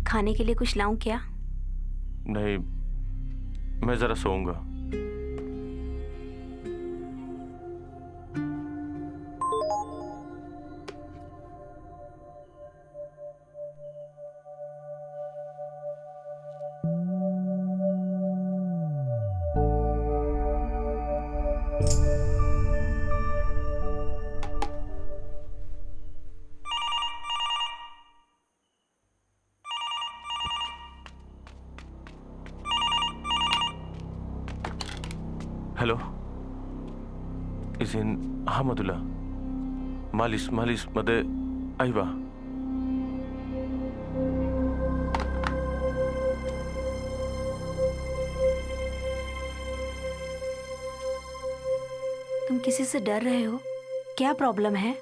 खाने के लिए कुछ लाऊं क्या? नहीं, मैं जरा सोऊंगा। हेलो, इजिन अहमदुल्ला मालिश मालिश मदे आइबा। तुम किसी से डर रहे हो? क्या प्रॉब्लम है?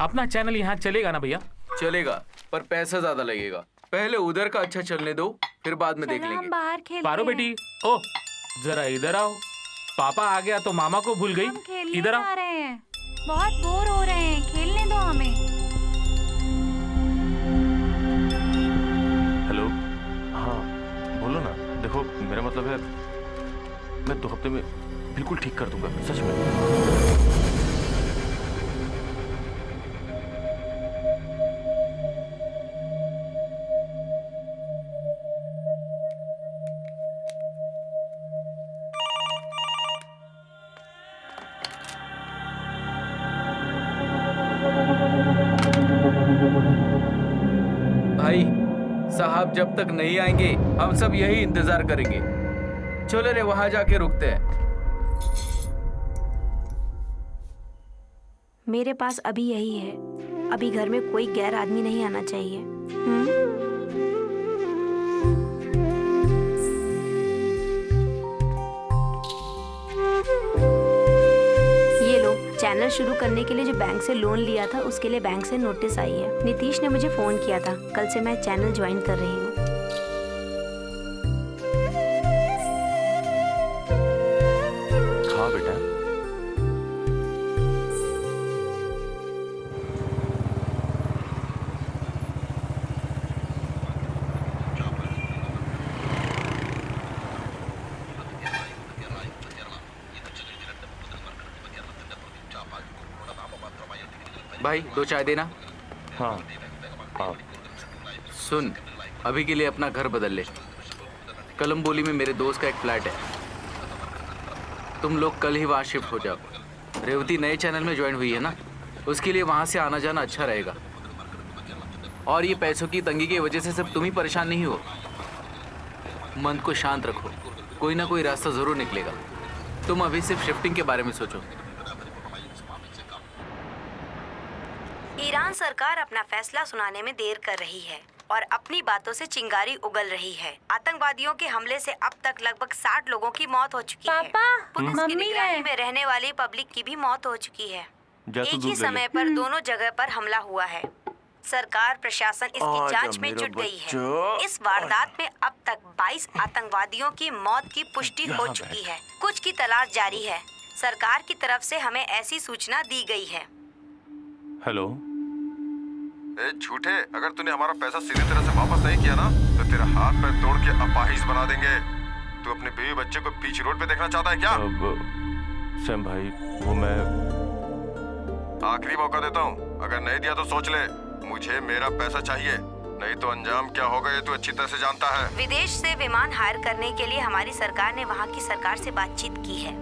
अपना चैनल यहाँ चलेगा ना भैया? चलेगा, पर पैसा ज्यादा लगेगा। पहले उधर का अच्छा चलने दो, फिर बाद में देख चलो हम लेंगे। बाहर खेलते पारो हैं। बेटी, ओ जरा इधर आओ। पापा आ गया तो मामा को भूल हम गई। खेलने इधर जा आओ। रहे हैं, बहुत बोर हो रहे हैं, खेलने दो हमें। हेलो, हाँ बोलो ना। देखो, मेरा मतलब है मैं 2 हफ्ते में बिल्कुल ठीक कर दूंगा, सच में। भाई साहब जब तक नहीं आएंगे हम सब यही इंतजार करेंगे। चलो रे, वहां जाके रुकते हैं। मेरे पास अभी यही है। अभी घर में कोई गैर आदमी नहीं आना चाहिए। ये लो, चैनल शुरू करने के लिए जो बैंक से लोन लिया था उसके लिए बैंक से नोटिस आई है। नीतीश ने मुझे फोन किया था। कल से मैं चैनल ज्वाइन कर रही हूँ। हाँ बेटा, भाई 2 चाय देना। हाँ हाँ। सुन, अभी के लिए अपना घर बदल ले। कलम्बोली में मेरे दोस्त का एक फ्लैट है। तुम लोग कल ही वहाँ शिफ्ट हो जाओ। रेवती नए चैनल में ज्वाइन हुई है ना, उसके लिए वहाँ से आना जाना अच्छा रहेगा। और ये पैसों की तंगी की वजह से सब तुम ही परेशान नहीं हो। मन को शांत रखो, कोई ना कोई रास्ता जरूर निकलेगा। तुम अभी सिर्फ शिफ्टिंग के बारे में सोचो। ईरान सरकार अपना फैसला सुनाने में देर कर रही है और अपनी बातों से चिंगारी उगल रही है। आतंकवादियों के हमले से अब तक लगभग 60 लोगों की मौत हो चुकी है। पुलिस की निगरानी में रहने वाली पब्लिक की भी मौत हो चुकी है। एक ही समय पर दोनों जगह पर हमला हुआ है। सरकार प्रशासन इसकी जांच में जुट गई है। इस वारदात में अब तक 22 आतंकवादियों की मौत की पुष्टि हो चुकी है। कुछ की तलाश जारी है। सरकार की तरफ से हमें ऐसी सूचना दी गई है। हेलो, ए झूठे, अगर तूने हमारा पैसा सीधी तरह से वापस नहीं किया ना तो तेरा हाथ पैर तोड़ के अपाहिज बना देंगे। तू अपने बीवी बच्चे को बीच रोड पे देखना चाहता है क्या? अब सैम भाई, वो मैं आखिरी मौका देता हूँ, अगर नहीं दिया तो सोच ले। मुझे मेरा पैसा चाहिए, नहीं तो अंजाम क्या होगा ये तू अच्छी तरह से जानता है। विदेश से विमान हायर करने के लिए हमारी सरकार ने वहाँ की सरकार से बातचीत की है।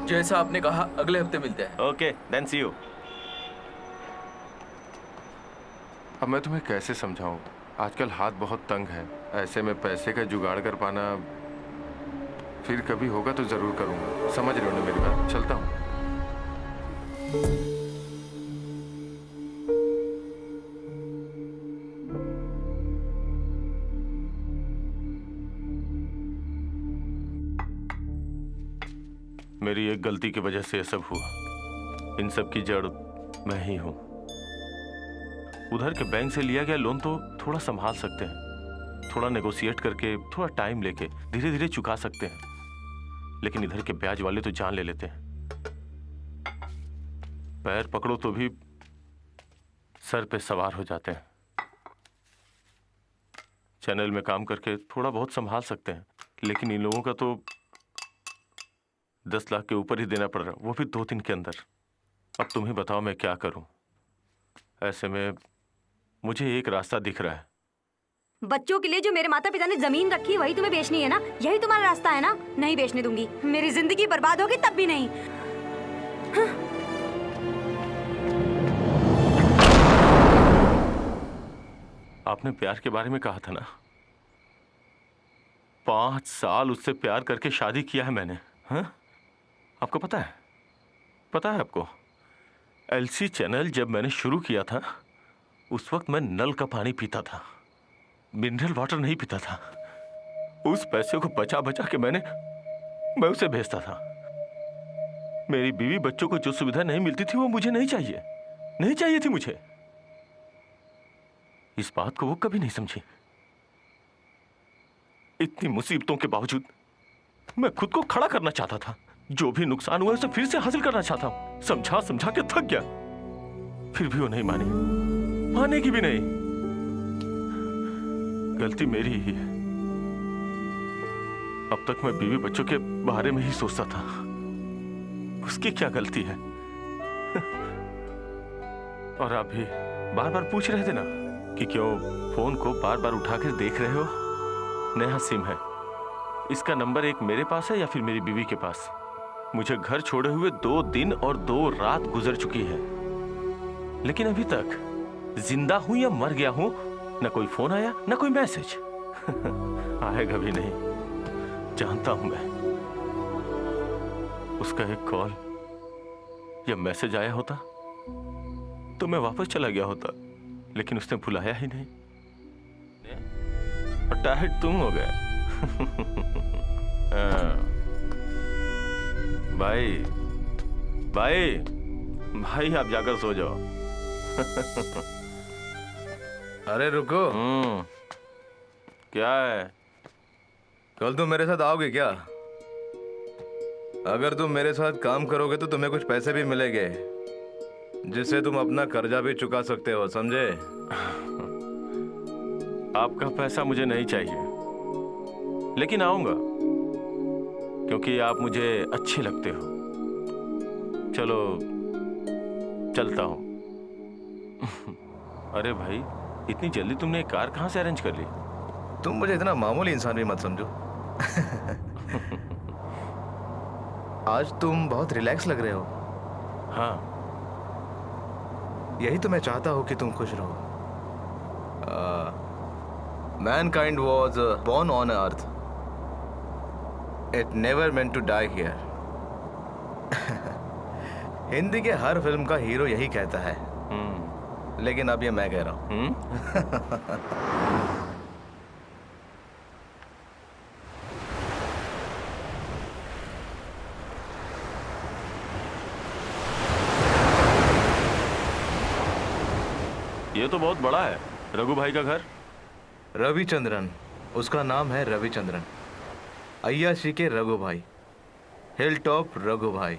जैसा आपने कहा, अगले हफ्ते मिलते हैं। Okay, then see you. अब मैं तुम्हें कैसे समझाऊं, आजकल हाथ बहुत तंग है। ऐसे में पैसे का जुगाड़ कर पाना फिर कभी होगा तो जरूर करूंगा। समझ रहे हो ना मेरी बात? चलता हूँ। मेरी एक गलती की वजह से ये सब हुआ। इन सब की जड़ मैं ही हूं। उधर के बैंक से लिया गया लोन तो थोड़ा संभाल सकते हैं, थोड़ा नेगोशिएट करके, थोड़ा टाइम लेके धीरे धीरे चुका सकते हैं, लेकिन इधर के ब्याज वाले तो जान ले लेते हैं। पैर पकड़ो तो भी सर पे सवार हो जाते हैं। चैनल में काम करके थोड़ा बहुत संभाल सकते हैं, लेकिन इन लोगों का तो 10 लाख के ऊपर ही देना पड़ रहा, वो भी 2 दिन के अंदर। अब तुम ही बताओ मैं क्या करूं? ऐसे में मुझे एक रास्ता दिख रहा है। बच्चों के लिए जो मेरे माता पिता ने जमीन रखी वही तुम्हें बेचनी है ना? यही तुम्हारा रास्ता है ना? नहीं बेचने दूंगी। मेरी जिंदगी बर्बाद होगी तब भी नहीं। आपने प्यार के बारे में कहा था ना, 5 साल उससे प्यार करके शादी किया है मैंने। हाँ, आपको पता है? पता है आपको? एलसी चैनल जब मैंने शुरू किया था उस वक्त मैं नल का पानी पीता था, मिनरल वाटर नहीं पीता था। उस पैसे को बचा बचा के मैं उसे भेजता था। मेरी बीवी बच्चों को जो सुविधा नहीं मिलती थी वो मुझे नहीं चाहिए थी मुझे। इस बात को वो कभी नहीं समझी। इतनी मुसीबतों के बावजूद मैं खुद को खड़ा करना चाहता था। जो भी नुकसान हुआ उसे फिर से हासिल करना चाहता हूं। समझा समझा के थक गया, फिर भी वो नहीं मानेगी भी नहीं। गलती मेरी ही है। अब तक मैं बीवी बच्चों के बारे में ही सोचता था। उसकी क्या गलती है? और आप भी बार बार पूछ रहे थे ना कि क्यों फोन को बार बार उठाकर देख रहे हो। नया सिम है, इसका नंबर एक मेरे पास है या फिर मेरी बीवी के पास। मुझे घर छोड़े हुए 2 दिन और 2 रात गुजर चुकी है, लेकिन अभी तक जिंदा हूं या मर गया हूं, न कोई फोन आया न कोई मैसेज। आएगा भी नहीं, जानता हूं मैं। उसका एक कॉल या मैसेज आया होता तो मैं वापस चला गया होता, लेकिन उसने बुलाया ही नहीं और टाइट तुम हो गए। भाई आप जाकर सो जाओ। अरे रुको। क्या है? कल तुम मेरे साथ आओगे क्या? अगर तुम मेरे साथ काम करोगे तो तुम्हें कुछ पैसे भी मिलेंगे, जिससे तुम अपना कर्जा भी चुका सकते हो, समझे? आपका पैसा मुझे नहीं चाहिए, लेकिन आऊंगा क्योंकि आप मुझे अच्छे लगते हो। चलो चलता हूं। अरे भाई, इतनी जल्दी तुमने एक कार कहां से अरेंज कर ली? तुम मुझे इतना मामूली इंसान भी मत समझो। आज तुम बहुत रिलैक्स लग रहे हो। हाँ, यही तो मैं चाहता हूं कि तुम खुश रहो। Mankind was born on earth. It never meant to die here. Hindi के हर फिल्म का हीरो यही कहता है, लेकिन अब ये मैं कह रहा हूं। ये तो बहुत बड़ा है। रघु भाई का घर? रविचंद्रन, उसका नाम है रविचंद्रन। अय्याशी के रघु भाई, हिल टॉप रघु भाई।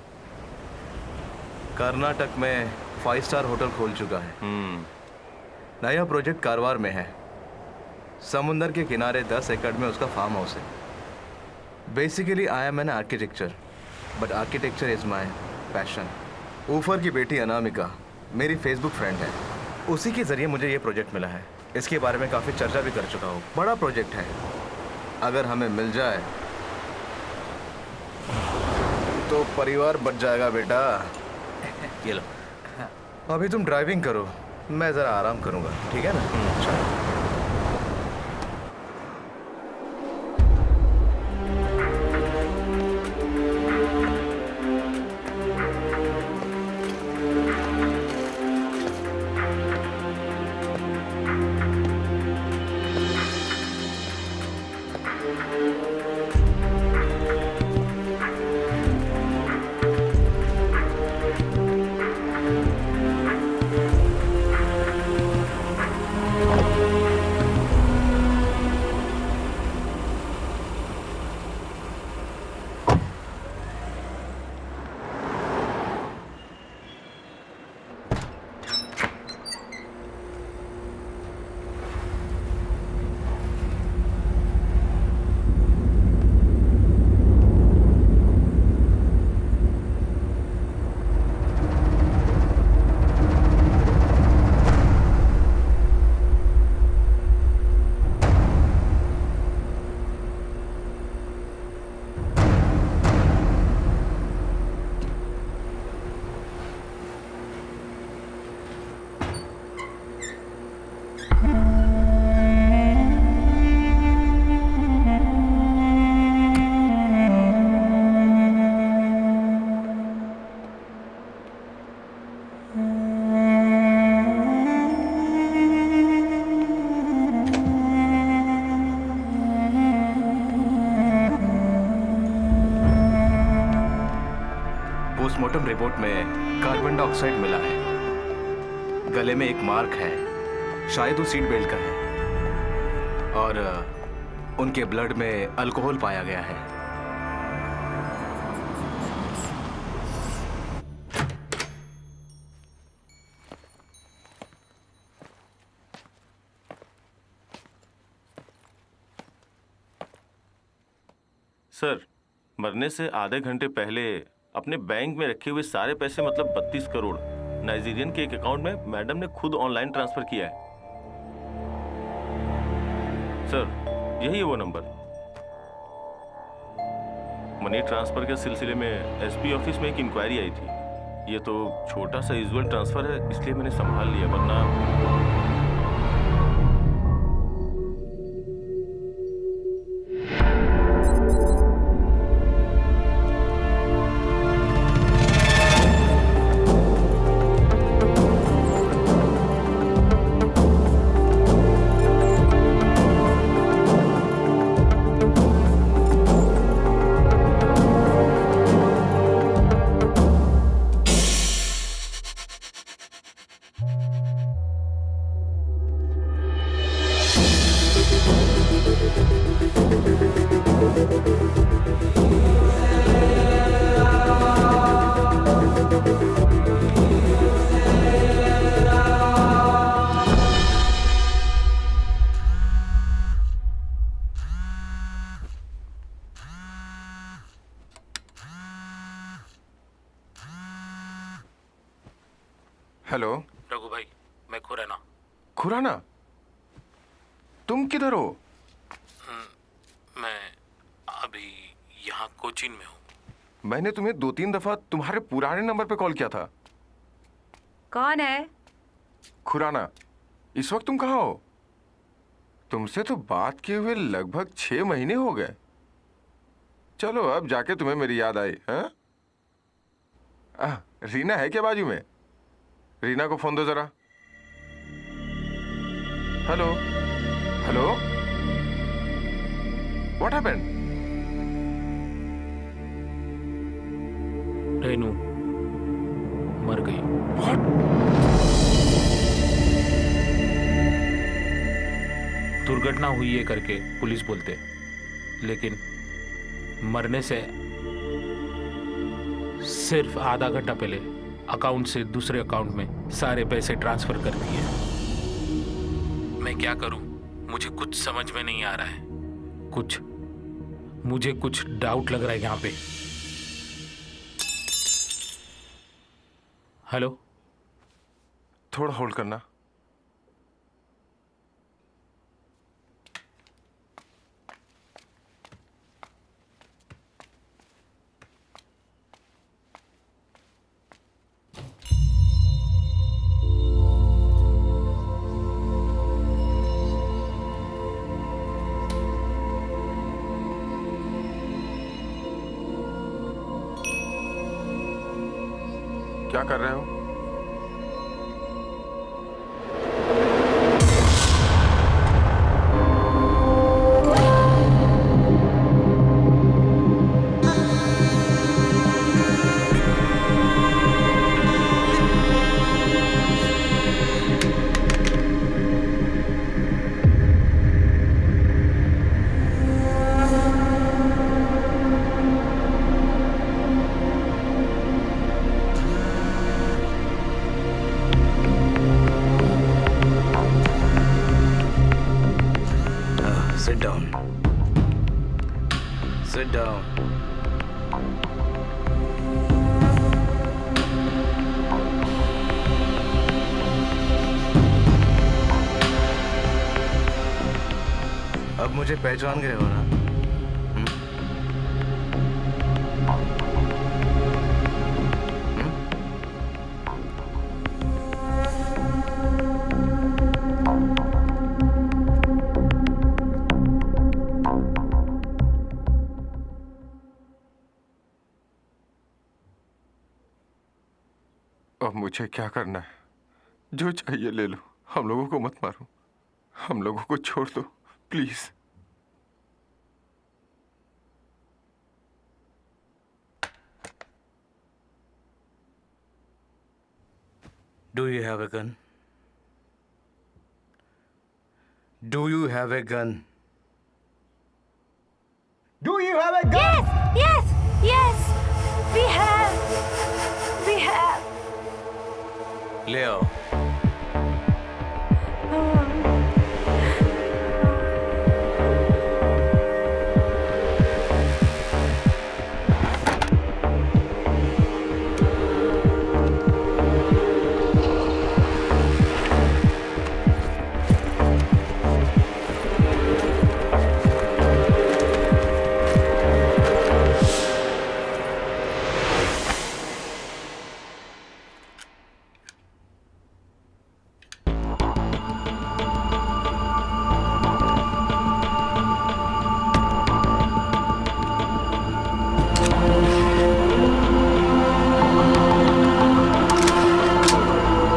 कर्नाटक में 5 स्टार होटल खोल चुका है। नया प्रोजेक्ट कारवार में है। समुंदर के किनारे 10 एकड़ में उसका फार्म हाउस है। Basically I am an architecture, but architecture is my passion. ऊफर की बेटी अनामिका मेरी फेसबुक फ्रेंड है। उसी के जरिए मुझे ये प्रोजेक्ट मिला है। इसके बारे में काफ़ी चर्चा भी कर चुका हूँ। बड़ा प्रोजेक्ट है, अगर हमें मिल जाए तो परिवार बच जाएगा बेटा। ये लो। अभी तुम ड्राइविंग करो, मैं ज़रा आराम करूँगा, ठीक है ना? चलो। पोस्टमार्टम रिपोर्ट में कार्बन डाइऑक्साइड मिला है। गले में एक मार्क है, शायद वो सीट बेल्ट का है। और उनके ब्लड में अल्कोहल पाया गया है। सर, मरने से आधे घंटे पहले अपने बैंक में रखे हुए सारे पैसे मतलब 32 करोड़ नाइजीरियन के एक अकाउंट में मैडम ने खुद ऑनलाइन ट्रांसफर किया है। सर, यही है वो नंबर। मनी ट्रांसफर के सिलसिले में एसपी ऑफिस में एक इंक्वायरी आई थी। ये तो छोटा सा यूजुअल ट्रांसफर है, इसलिए मैंने संभाल लिया, वरना हेलो रघु भाई, मैं खुराना। खुराना, तुम किधर हो? मैं अभी यहाँ कोचीन में हूँ। मैंने तुम्हें 2-3 दफा तुम्हारे पुराने नंबर पे कॉल किया था। कौन है? खुराना, इस वक्त तुम कहाँ हो? तुमसे तो बात किए हुए लगभग 6 महीने हो गए। चलो, अब जाके तुम्हें मेरी याद आई। हाँ, रीना है क्या बाजू में? रीना को फोन दो जरा। Hello hello, what happened? Renu मर गई। दुर्घटना हुई है करके पुलिस बोलते, लेकिन मरने से सिर्फ आधा घंटा पहले अकाउंट से दूसरे अकाउंट में सारे पैसे ट्रांसफर कर दिए। मैं क्या करूं, मुझे कुछ समझ में नहीं आ रहा है। मुझे कुछ डाउट लग रहा है यहाँ पे। हेलो, थोड़ा होल्ड करना। क्या कर रहे हो? Sit down. Sit down. अब मुझे पहचान गए हो ना? अब मुझे क्या करना है? जो चाहिए ले लो, हम लोगों को मत मारो, हम लोगों को छोड़ दो please. Do you have a gun? Do you have a gun? Do you have a gun? Yes, yes, we have. ले आओ।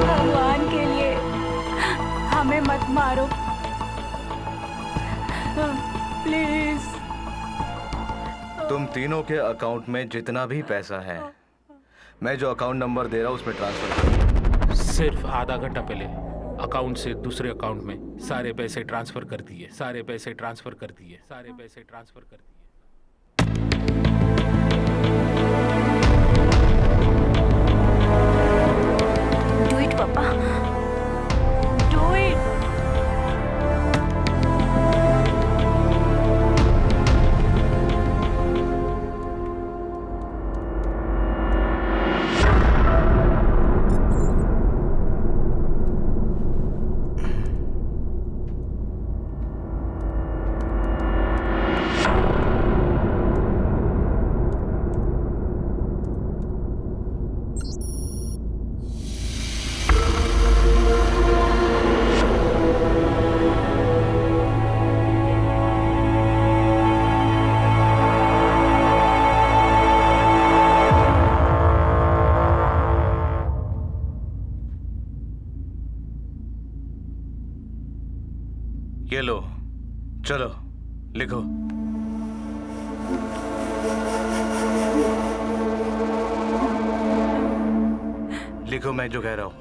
भगवान के लिए हमें मत मारो, प्लीज। तुम तीनों के अकाउंट में जितना भी पैसा है, मैं जो अकाउंट नंबर दे रहा हूँ उसमें ट्रांसफर करो। सिर्फ आधा घंटा पहले अकाउंट से दूसरे अकाउंट में सारे पैसे ट्रांसफर कर दिए, सारे पैसे ट्रांसफर कर दिए, सारे पैसे ट्रांसफर कर दिए। डू इट पापा। Do it. ये लो, चलो लिखो। लिखो मैं जो कह रहा हूं।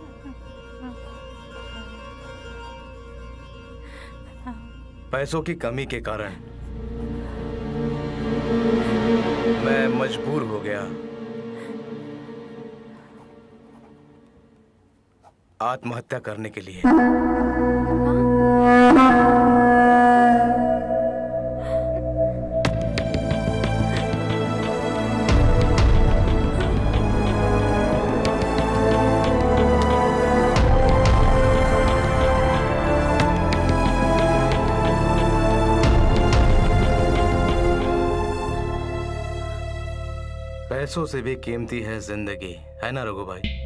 पैसों की कमी के कारण मैं मजबूर हो गया आत्महत्या करने के लिए। पैसों से भी कीमती है जिंदगी, है ना रघु भाई?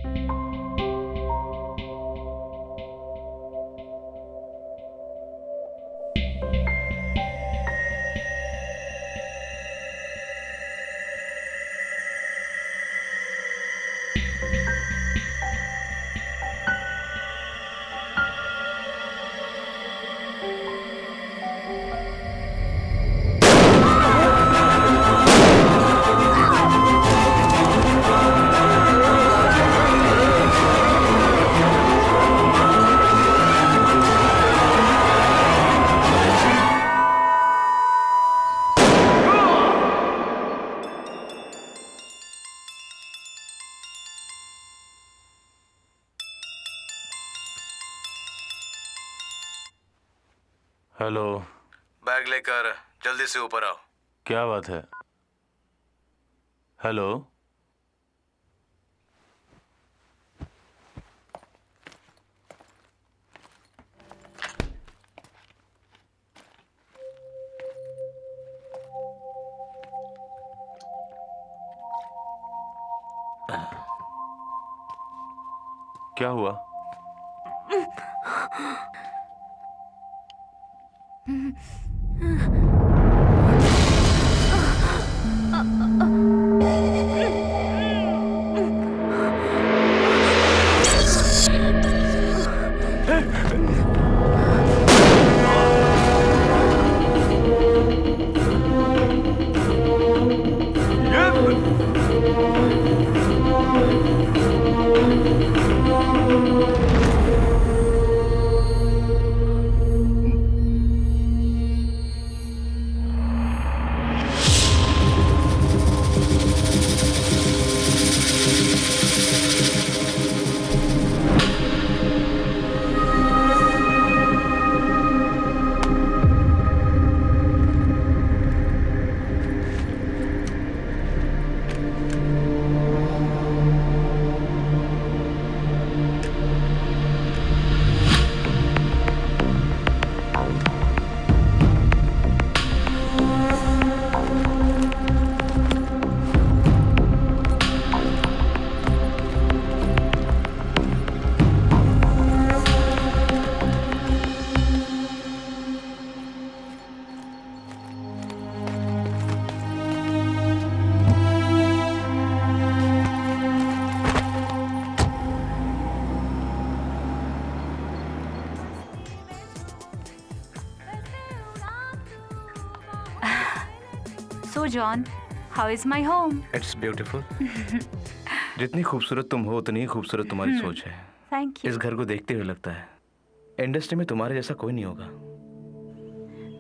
हेलो। बैग लेकर जल्दी से ऊपर आओ। क्या बात है? हेलो। क्या हुआ? So John, how is my home? It's beautiful. जितनी खूबसूरत तुम हो उतनी ही खूबसूरत तुम्हारी सोच है। Thank you. इस घर को देखते हुए लगता है इंडस्ट्री में तुम्हारे जैसा कोई नहीं होगा।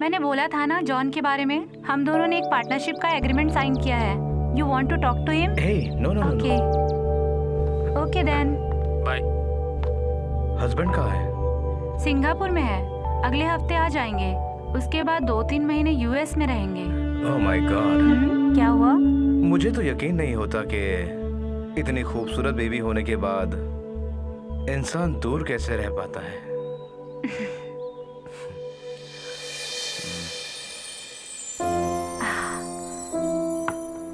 मैंने बोला था ना जॉन के बारे में, हम दोनों ने एक पार्टनरशिप का एग्रीमेंट साइन किया है। You want to talk to him? Hey no no Okay. Okay then. Bye. Husband कहाँ है? सिंगापुर में है, अगले हफ्ते आ जाएंगे। उसके बाद 2-3 महीने यूएस में रहेंगे। Oh my God. क्या हुआ? मुझे तो यकीन नहीं होता कि इतनी खूबसूरत बेबी होने के बाद इंसान दूर कैसे रह पाता है।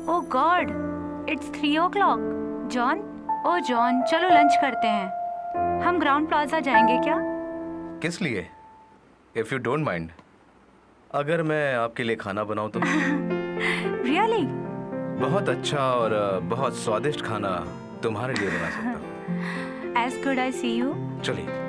Oh God, it's 3 o'clock. John, oh John, चलो लंच करते हैं। हम ग्राउंड प्लाजा जाएंगे क्या? किस लिए? इफ यू डोंट माइंड, अगर मैं आपके लिए खाना बनाऊं तो? Really? बहुत अच्छा और बहुत स्वादिष्ट खाना तुम्हारे लिए बना सकता हूँ। As good I see you. चलिए।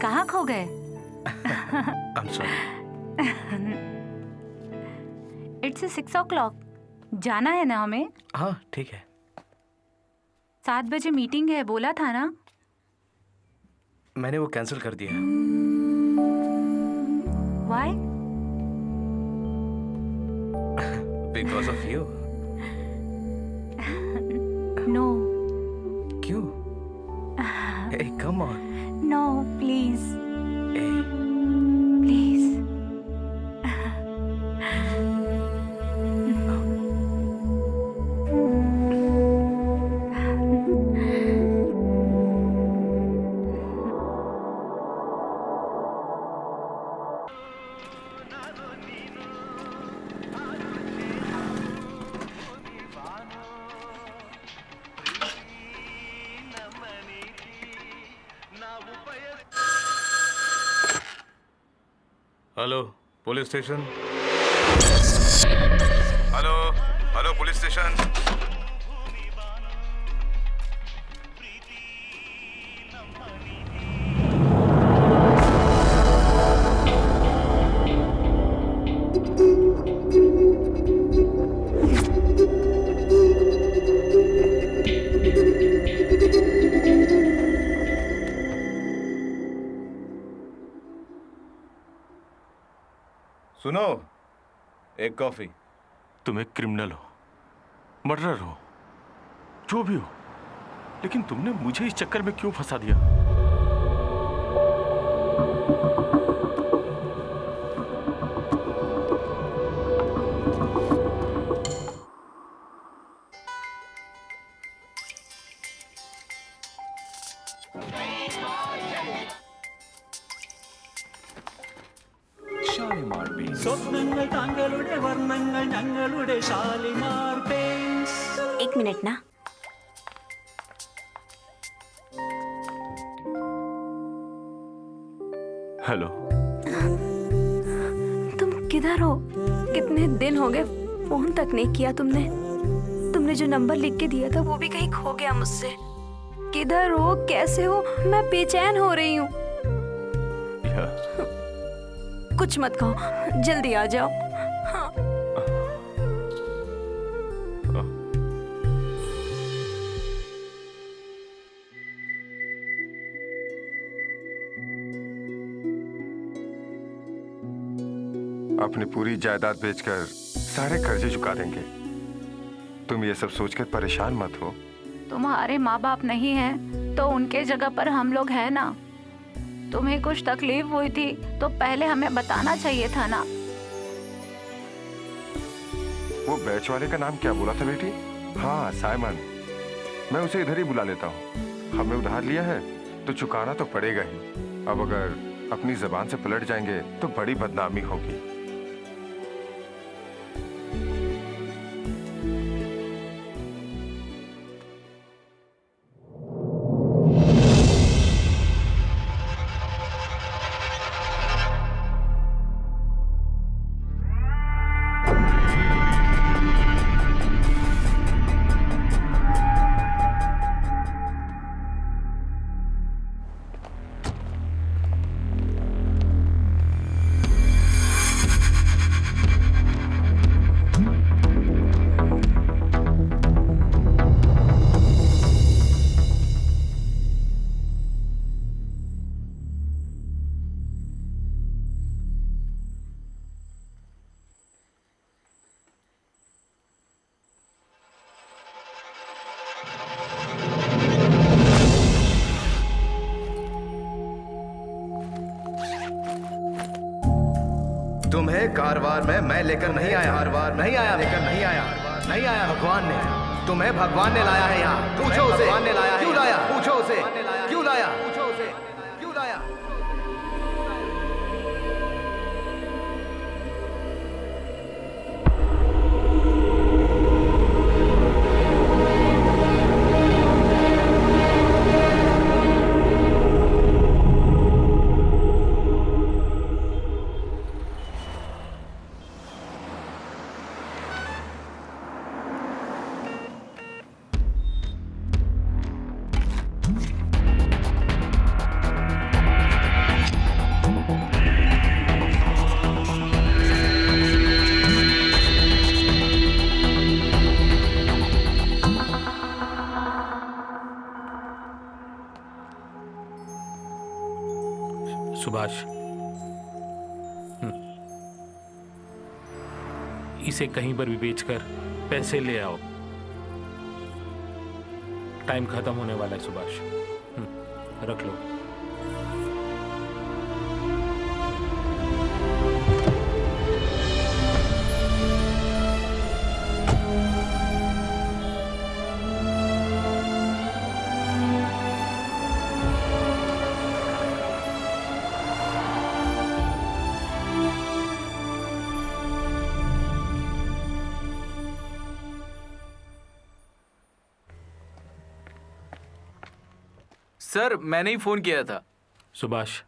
कहाँ खो गए? I'm sorry. It's 6 o'clock. जाना है ना हमें? हाँ ठीक है। 7 बजे मीटिंग है, बोला था ना? मैंने वो कैंसिल कर दिया। Why? Because of you. No. क्यों? Hey, come on. No, please. Hey. Please. Hello police station. Hello hello police station. सुनो, एक कॉफी। तुम एक क्रिमिनल हो, मर्डरर हो, जो भी हो, लेकिन तुमने मुझे इस चक्कर में क्यों फंसा दिया? एक मिनट ना। हेलो। तुम किधर हो? कितने दिन हो गए, फोन तक नहीं किया तुमने। तुमने जो नंबर लिख के दिया था वो भी कहीं खो गया मुझसे। किधर हो, कैसे हो? मैं बेचैन हो रही हूँ। कुछ मत कहो, जल्दी आ जाओ। हाँ। अपनी पूरी जायदाद बेचकर सारे कर्जे चुका देंगे। तुम ये सब सोचकर परेशान मत हो। तुम्हारे माँ बाप नहीं हैं तो उनके जगह पर हम लोग हैं ना। तुम्हें कुछ तकलीफ हुई थी तो पहले हमें बताना चाहिए था ना। वो बैच वाले का नाम क्या बोला था बेटी? हाँ, साइमन। मैं उसे इधर ही बुला लेता हूँ। हमने उधार लिया है तो चुकाना तो पड़ेगा ही। अब अगर अपनी जबान से पलट जाएंगे तो बड़ी बदनामी होगी। कारवार में मैं लेकर नहीं आया, कारवार नहीं आया, लेकर नहीं आया, नहीं आया। भगवान ने, तुम्हें भगवान ने लाया है यहाँ। पूछो उसे, भगवान ने लाया, क्यों लाया? पूछो उसे, क्यों लाया? पूछो उसे, क्यों लाया? सुभाष, इसे कहीं पर भी बेचकर पैसे ले आओ। टाइम खत्म होने वाला है सुभाष। रख लो। सर, मैंने ही फोन किया था। सुभाष,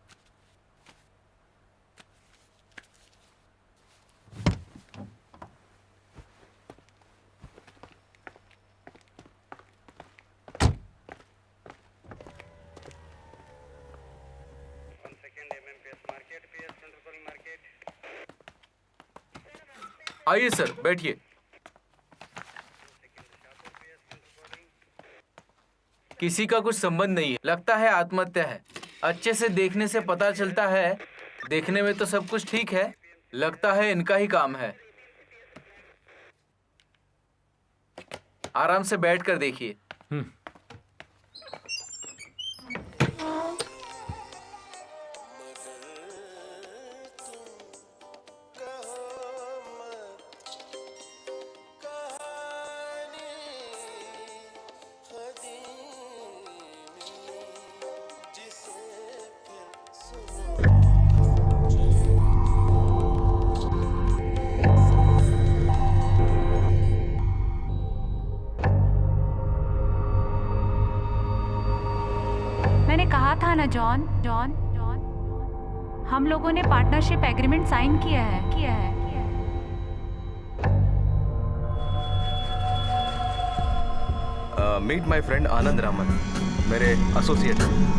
आइए सर, बैठिए। किसी का कुछ संबंध नहीं है, लगता है आत्महत्या है। अच्छे से देखने से पता चलता है, देखने में तो सब कुछ ठीक है, लगता है इनका ही काम है। आराम से बैठकर देखिए। मैंने कहा था ना जॉन, जॉन, जॉन, हम लोगों ने पार्टनरशिप एग्रीमेंट साइन किया है। मीट माय फ्रेंड आनंद रामन, मेरे एसोसिएट हैं।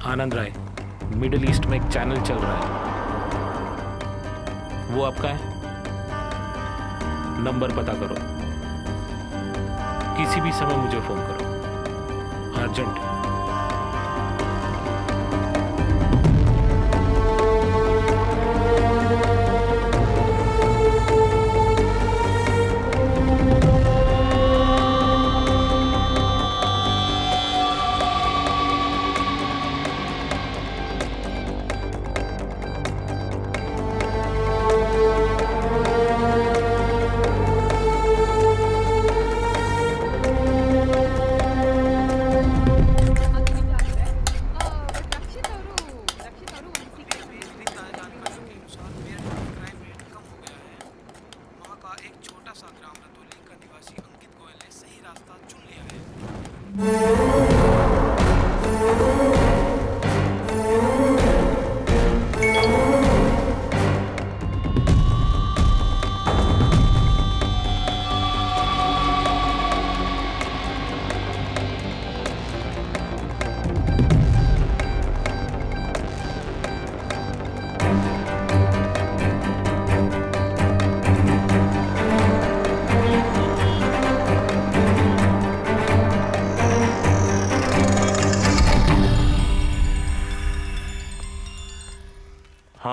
आनंद राय, मिडिल ईस्ट में एक चैनल चल रहा है, वो आपका है? नंबर पता करो, किसी भी समय मुझे फोन करो, अर्जेंट।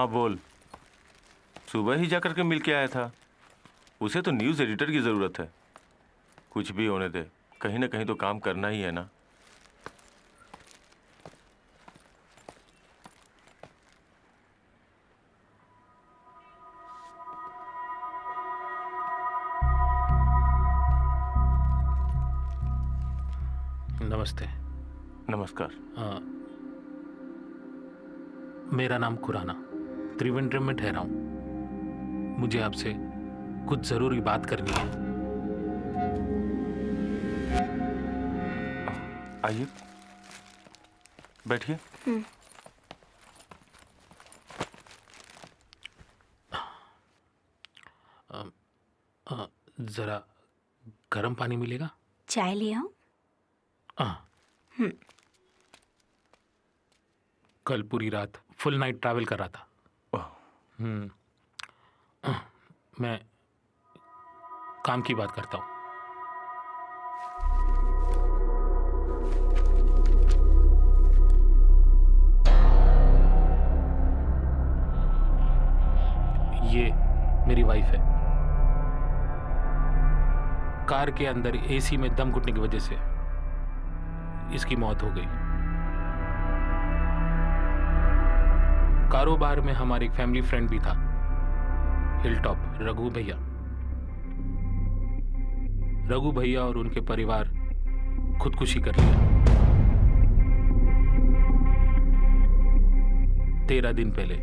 हाँ बोल। सुबह ही जाकर के मिल के आया था। उसे तो न्यूज़ एडिटर की ज़रूरत है। कुछ भी होने दे, कहीं ना कहीं तो काम करना ही है ना। नमस्ते। नमस्कार। मेरा नाम खुराना, त्रिवेंद्रम में ठहरा हूँ। मुझे आपसे कुछ ज़रूरी बात करनी है। आइए बैठिए। ज़रा गर्म पानी मिलेगा? चाय ले आओ। कल पूरी रात फुल नाइट ट्रैवल कर रहा था। मैं काम की बात करता हूँ। ये मेरी वाइफ है। कार के अंदर एसी में दम घुटने की वजह से इसकी मौत हो गई। कारोबार में हमारे एक फैमिली फ्रेंड भी था, हिलटॉप रघु भैया। रघु भैया और उनके परिवार खुदकुशी कर लिया। 13 दिन पहले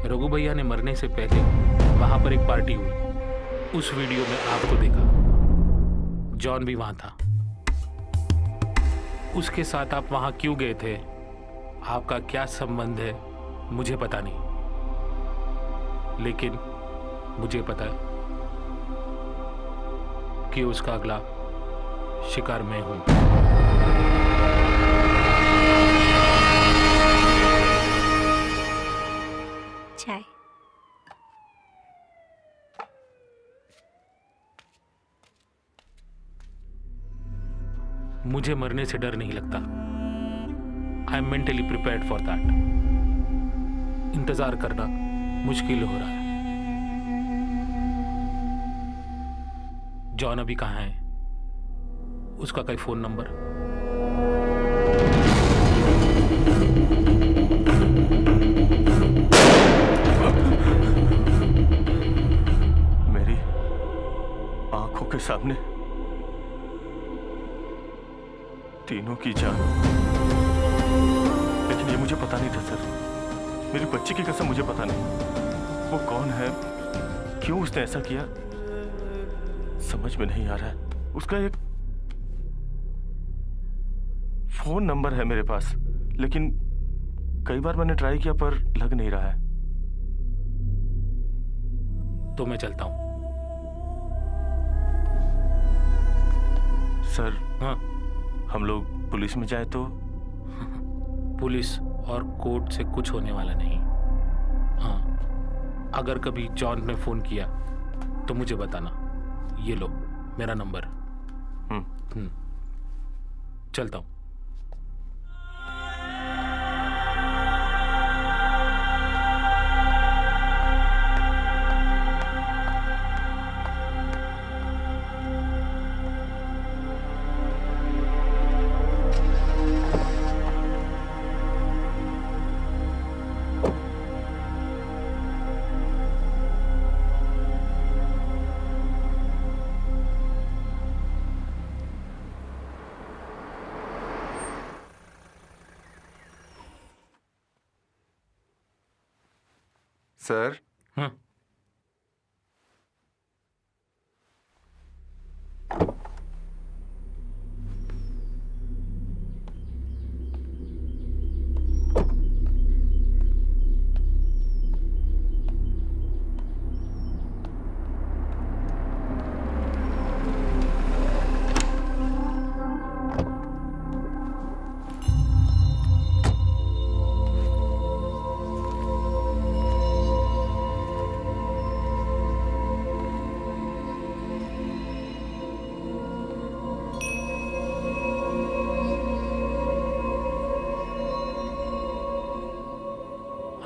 रघु भैया ने मरने से पहले वहां पर एक पार्टी हुई। उस वीडियो में आपको देखा, जॉन भी वहां था। उसके साथ आप वहां क्यों गए थे, आपका क्या संबंध है, मुझे पता नहीं। लेकिन मुझे पता है कि उसका अगला शिकार मैं हूं। चाय। मुझे मरने से डर नहीं लगता। I am mentally prepared for that. इंतजार करना मुश्किल हो रहा है। जॉन अभी कहाँ है? उसका कोई फोन नंबर? मेरी आंखों के सामने तीनों की जान। लेकिन ये मुझे पता नहीं था सर। मेरी बच्ची की कसम मुझे पता नहीं। वो कौन है, क्यों उसने ऐसा किया, समझ में नहीं आ रहा है। उसका एक फोन नंबर है मेरे पास, लेकिन कई बार मैंने ट्राई किया पर लग नहीं रहा है। तो मैं चलता हूं। सर हाँ, हम लोग पुलिस में जाए तो? पुलिस और कोर्ट से कुछ होने वाला नहीं। हाँ, अगर कभी जॉन ने फोन किया तो मुझे बताना। ये लो मेरा नंबर। चलता हूं। सर हाँ,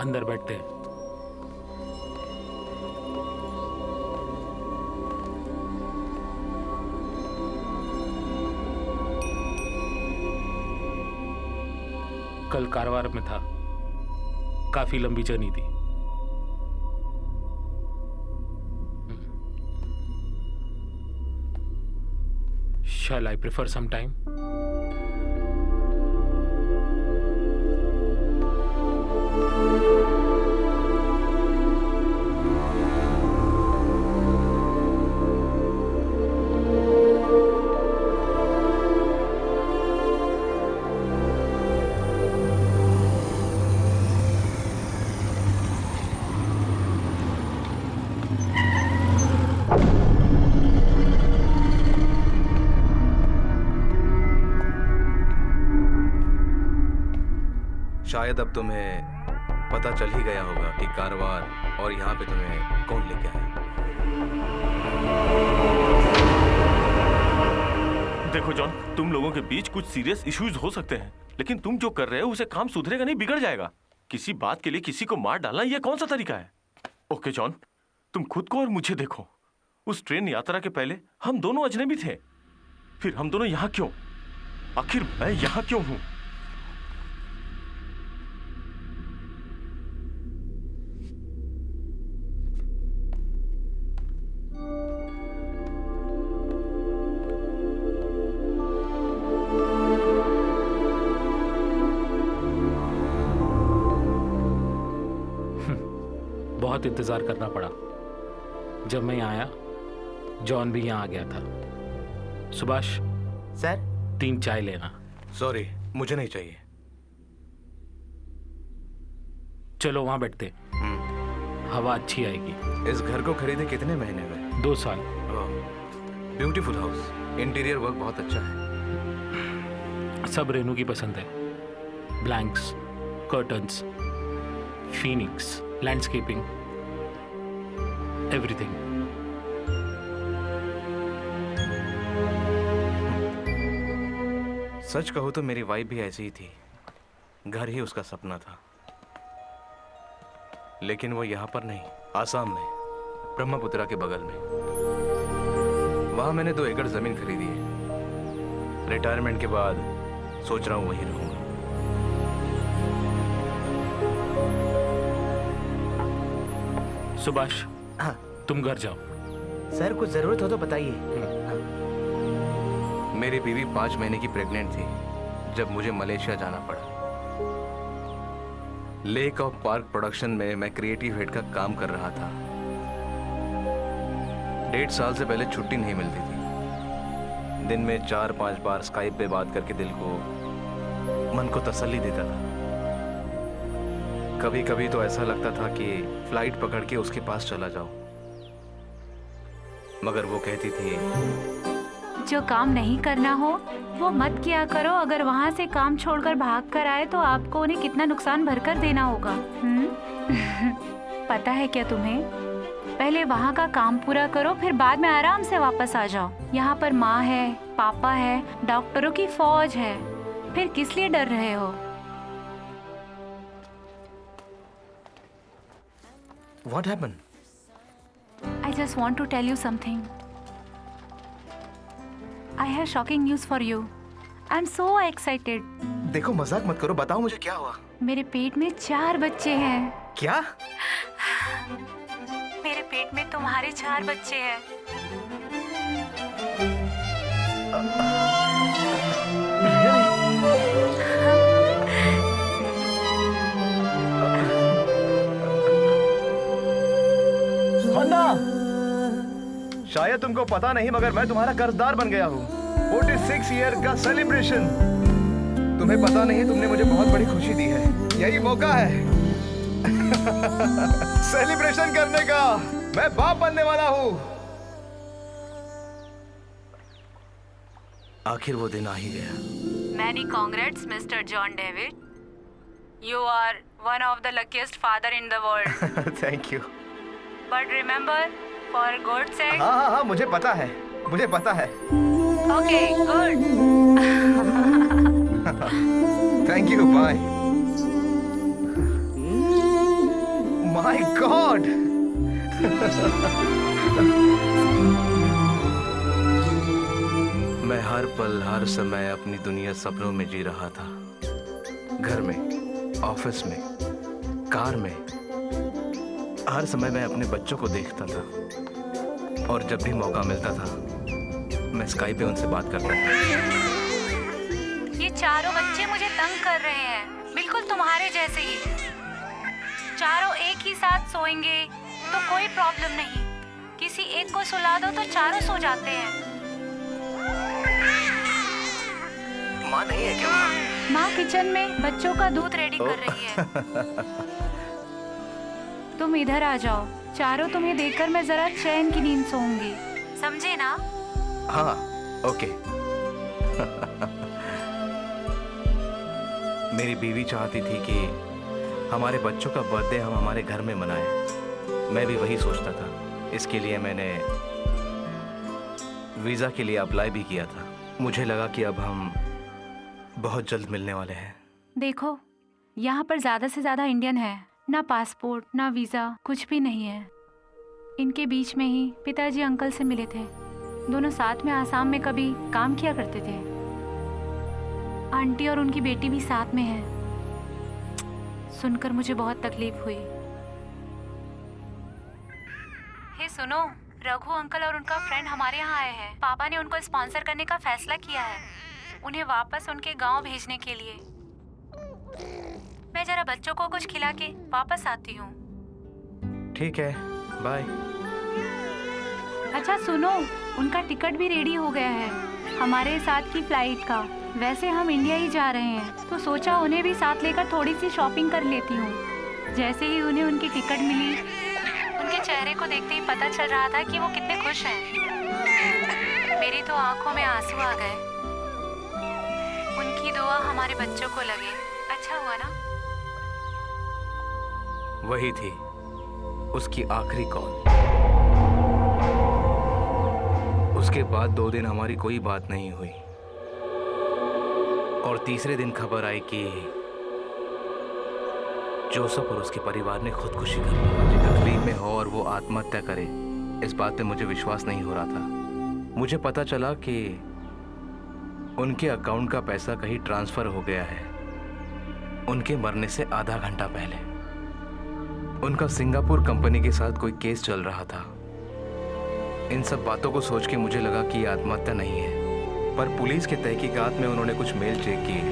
अंदर बैठते हैं। कल कारवार में था, काफी लंबी जर्नी थी। Shall I prefer some time? शायद अब तुम्हें पता चल ही गया होगा कि कारवार और यहाँ पे तुम्हें कौन लेके आया। देखो जॉन, तुम लोगों के बीच कुछ सीरियस इश्यूज हो सकते हैं, लेकिन तुम जो कर रहे हो उसे काम सुधरेगा नहीं, बिगड़ जाएगा। किसी बात के लिए किसी को मार डालना यह कौन सा तरीका है? ओके जॉन, तुम खुद को और मुझे देखो। उस ट्रेन यात्रा के पहले हम दोनों अजनबी थे, फिर हम दोनों यहाँ क्यों? आखिर मैं यहाँ क्यों हूँ? बहुत इंतजार करना पड़ा। जब मैं यहाँ आया, जॉन भी यहाँ आ गया था। सुभाष सर, 3 चाय लेना। सॉरी, मुझे नहीं चाहिए। चलो वहां बैठते, हवा अच्छी आएगी। इस घर को खरीदे कितने महीने हुए? 2 साल। ब्यूटीफुल हाउस, इंटीरियर वर्क बहुत अच्छा है। सब रेनू की पसंद है। Blinds, curtains, phoenix, landscaping, everything. सच कहो तो मेरी वाइफ भी ऐसी ही थी। घर ही उसका सपना था, लेकिन वो यहाँ पर नहीं, आसाम में, ब्रह्मपुत्रा के बगल में। वहां मैंने 2 एकड़ जमीन खरीदी है। रिटायरमेंट के बाद सोच रहा हूँ वहीं रहूंगा। सुभाष, हाँ तुम घर जाओ। सर, कुछ जरूरत हो तो बताइए। मेरी बीवी 5 महीने की प्रेग्नेंट थी जब मुझे मलेशिया जाना पड़ा। लेक ऑफ पार्क प्रोडक्शन में मैं क्रिएटिव हेड का काम कर रहा था। 1.5 साल से पहले छुट्टी नहीं मिलती थी। दिन में 4-5 बार स्काइप पे बात करके दिल को, मन को तसल्ली देता था। कभी कभी तो ऐसा लगता था कि फ्लाइट पकड़ के उसके पास चला जाऊं, मगर वो कहती थी, जो काम नहीं करना हो वो मत किया करो। अगर वहाँ से काम छोड़कर भाग कर आए तो आपको उन्हें कितना नुकसान भरकर देना होगा। पता है क्या तुम्हें? पहले वहाँ का काम पूरा करो, फिर बाद में आराम से वापस आ जाओ। यहाँ पर माँ है, पापा है, डॉक्टरों की फौज है, फिर किस लिए डर रहे हो? What happened? I just want to tell you something. I have shocking news for you. I'm so excited. देखो, मजाक मत करो, बताओ मुझे क्या हुआ। मेरे पेट में 4 बच्चे हैं। क्या? मेरे पेट में तुम्हारे 4 बच्चे हैं। शायद तुमको पता नहीं, मगर मैं तुम्हारा कर्जदार बन गया हूँ। 46 ईयर का सेलिब्रेशन। तुम्हें पता नहीं, तुमने मुझे बहुत बड़ी खुशी दी है। यही मौका है सेलिब्रेशन करने का। मैं बाप बनने वाला हूँ। आखिर वो दिन आ ही गया। Many congrats, Mr. John David. You are one of the luckiest father in the world. Thank you. But remember, for God's sake. हाँ, मुझे पता है, मुझे पता है। Okay, good. Thank you, bye. My god! मैं हर पल हर समय अपनी दुनिया सपनों में जी रहा था। घर में, ऑफिस में, कार में, हर समय मैं अपने बच्चों को देखता था और जब भी मौका मिलता था मैं स्काइप पे उनसे बात करता था। ये चारों बच्चे मुझे तंग कर रहे हैं, बिल्कुल तुम्हारे जैसे ही। चारों एक ही साथ सोएंगे तो कोई प्रॉब्लम नहीं, किसी एक को सुला दो तो चारों सो जाते हैं। माँ नहीं है क्या? माँ किचन में बच्चों का दूध रेडी कर रही है। तुम इधर आ जाओ, चारों तुम्हें देखकर मैं जरा चैन की नींद सोऊंगी, समझे ना? हाँ, ओके। मेरी बीवी चाहती थी कि हमारे बच्चों का बर्थडे हम हमारे घर में मनाएं। मैं भी वही सोचता था। इसके लिए मैंने वीज़ा के लिए अप्लाई भी किया था। मुझे लगा कि अब हम बहुत जल्द मिलने वाले हैं। देखो, यहाँ पर ज़्यादा से ज़्यादा इंडियन है, ना पासपोर्ट ना वीज़ा, कुछ भी नहीं है। इनके बीच में ही पिताजी अंकल से मिले थे। दोनों साथ में आसाम में कभी काम किया करते थे। आंटी और उनकी बेटी भी साथ में है। सुनकर मुझे बहुत तकलीफ हुई। हे सुनो, रघु अंकल और उनका फ्रेंड हमारे यहाँ आए हैं। पापा ने उनको स्पॉन्सर करने का फैसला किया है, उन्हें वापस उनके गांव भेजने के लिए। मैं जरा बच्चों को कुछ खिला के वापस आती हूँ। ठीक है, बाय। अच्छा सुनो, उनका टिकट भी रेडी हो गया है हमारे साथ की फ्लाइट का। वैसे हम इंडिया ही जा रहे हैं तो सोचा उन्हें भी साथ लेकर थोड़ी सी शॉपिंग कर लेती हूँ। जैसे ही उन्हें उनकी टिकट मिली, उनके चेहरे को देखते ही पता चल रहा था कि वो कितने खुश हैं। मेरी तो आंखों में आंसू आ गए। उनकी दुआ हमारे बच्चों को लगे। अच्छा हुआ ना? वही थी उसकी आखिरी कॉल। उसके बाद 2 दिन हमारी कोई बात नहीं हुई और तीसरे दिन खबर आई कि जोसेफ और उसके परिवार ने खुदकुशी कर ली। तकलीफ में हो और वो आत्महत्या करे, इस बात पे मुझे विश्वास नहीं हो रहा था। मुझे पता चला कि उनके अकाउंट का पैसा कहीं ट्रांसफर हो गया है उनके मरने से आधा घंटा पहले। उनका सिंगापुर कंपनी के साथ कोई केस चल रहा था। इन सब बातों को सोच के मुझे लगा कि ये आत्महत्या नहीं है, पर पुलिस के तहकीकात में उन्होंने कुछ मेल चेक किए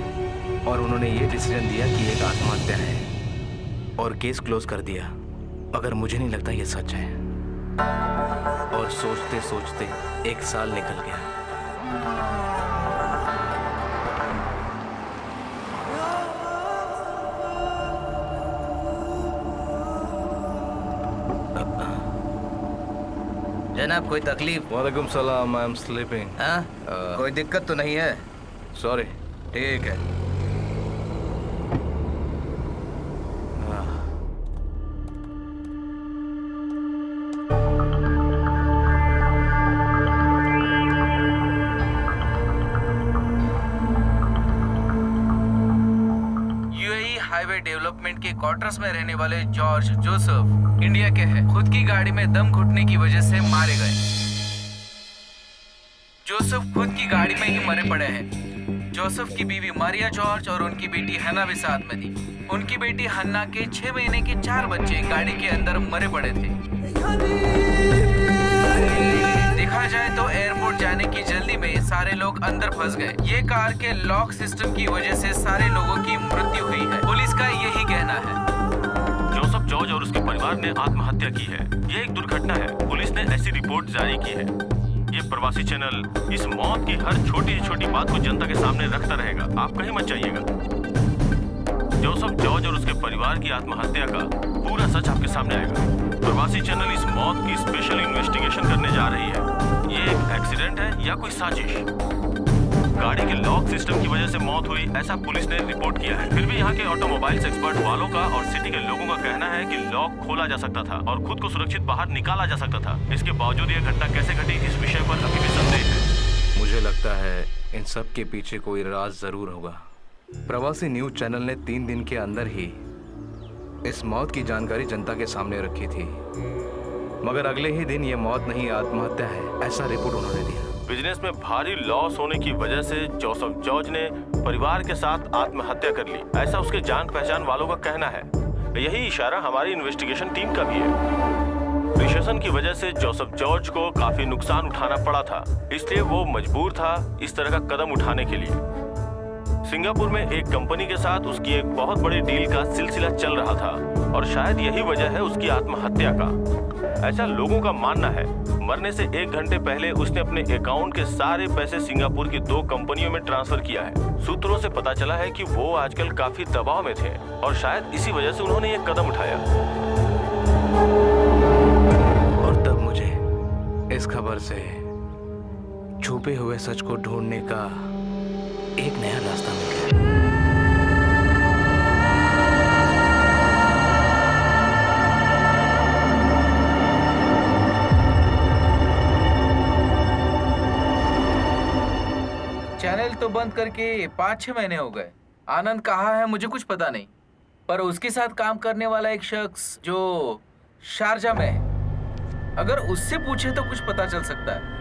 और उन्होंने ये डिसीजन दिया कि एक आत्महत्या है और केस क्लोज कर दिया। मगर मुझे नहीं लगता ये सच है। और सोचते सोचते 1 साल निकल गया। जनाब, कोई तकलीफ? वालेकुम सलाम, आई एम स्लीपिंग। कोई दिक्कत तो नहीं है? सॉरी। ठीक है। यूएई हाईवे डेवलपमेंट के क्वार्टर्स में रहने वाले जॉर्ज जोसेफ इंडिया के हैं। खुद की गाड़ी में दम घुटने की वजह से मारे गए। जोसेफ खुद की गाड़ी में ही मरे पड़े हैं। जोसेफ की बीवी मारिया जॉर्ज और उनकी बेटी हन्ना भी साथ में थी। उनकी बेटी हन्ना के 6 महीने के 4 बच्चे गाड़ी के अंदर मरे पड़े थे। देखा जाए तो एयरपोर्ट जाने की जल्दी में सारे लोग अंदर फंस गए। ये कार के लॉक सिस्टम की वजह से सारे लोगों की मृत्यु हुई है, पुलिस का यही कहना है। जोसेफ जॉर्ज और उसके परिवार ने आत्महत्या की है। ये एक दुर्घटना है। पुलिस ने ऐसी रिपोर्ट जारी की है। ये प्रवासी चैनल इस मौत की हर छोटी छोटी बात को जनता के सामने रखता रहेगा। आप कहीं मत जाइएगा। जोसेफ जॉर्ज और उसके परिवार की आत्महत्या का पूरा सच आपके सामने आएगा। प्रवासी चैनल इस मौत की स्पेशल इन्वेस्टिगेशन करने जा रही है। ये एक एक्सीडेंट है या कोई साजिश? गाड़ी के लॉक सिस्टम की वजह से मौत हुई, ऐसा पुलिस ने रिपोर्ट किया है। फिर भी यहाँ के ऑटोमोबाइल्स एक्सपर्ट वालों का और सिटी के लोगों का कहना है कि लॉक खोला जा सकता था और खुद को सुरक्षित बाहर निकाला जा सकता था। इसके बावजूद ये घटना कैसे घटी, इस विषय पर अभी भी संदेह है। मुझे लगता है इन सब के पीछे कोई राज जरूर होगा। प्रवासी न्यूज चैनल ने 3 दिन के अंदर ही इस मौत की जानकारी जनता के सामने रखी थी, मगर अगले ही दिन ये मौत नहीं आत्महत्या है ऐसा रिपोर्ट उन्होंने दिया। बिजनेस में भारी लॉस होने की वजह से जोसेफ जॉर्ज ने परिवार के साथ आत्महत्या कर ली, ऐसा उसके जान पहचान वालों का कहना है। यही इशारा हमारी इन्वेस्टिगेशन टीम का भी है। रिसेशन की वजह से जोसेफ जॉर्ज को काफी नुकसान उठाना पड़ा था, इसलिए वो मजबूर था इस तरह का कदम उठाने के लिए। सिंगापुर में एक कंपनी के साथ उसकी एक बहुत बड़ी डील का सिलसिला चल रहा था और शायद यही वजह है उसकी आत्महत्या का, ऐसा लोगों का मानना है। मरने से 1 घंटे पहले उसने अपने अकाउंट के सारे पैसे सिंगापुर की 2 कंपनियों में ट्रांसफर किया है। सूत्रों से पता चला है कि वो आजकल काफी दबाव में थे और शायद इसी वजह से उन्होंने ये कदम उठाया। और तब मुझे इस खबर से छुपे हुए सच को ढूंढने का एक नया रास्ता मिल गया। चैनल तो बंद करके 5-6 महीने हो गए। आनंद कहाँ है मुझे कुछ पता नहीं, पर उसके साथ काम करने वाला एक शख्स जो शारजा में है, अगर उससे पूछे तो कुछ पता चल सकता है।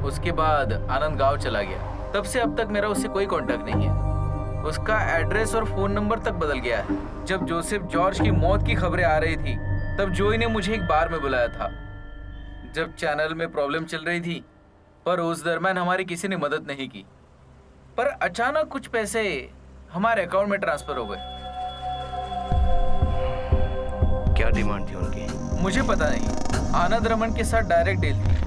उसके बाद आनंद गांव चला गया, तब से अब तक मेरा उससे कोई कांटेक्ट नहीं है। उसका एड्रेस और फोन नंबर तक बदल गया है। जब जोसेफ जॉर्ज की मौत की खबरें आ रही थी तब जोई ने मुझे एक बार में बुलाया था जब चैनल में प्रॉब्लम चल रही थी, पर उस दरमियान हमारी किसी ने मदद नहीं की। पर अचानक कुछ पैसे हमारे अकाउंट में ट्रांसफर हो गए। क्या डिमांड थी उनकी? मुझे पता नहीं। आनंद रमन के साथ डायरेक्ट डील थी।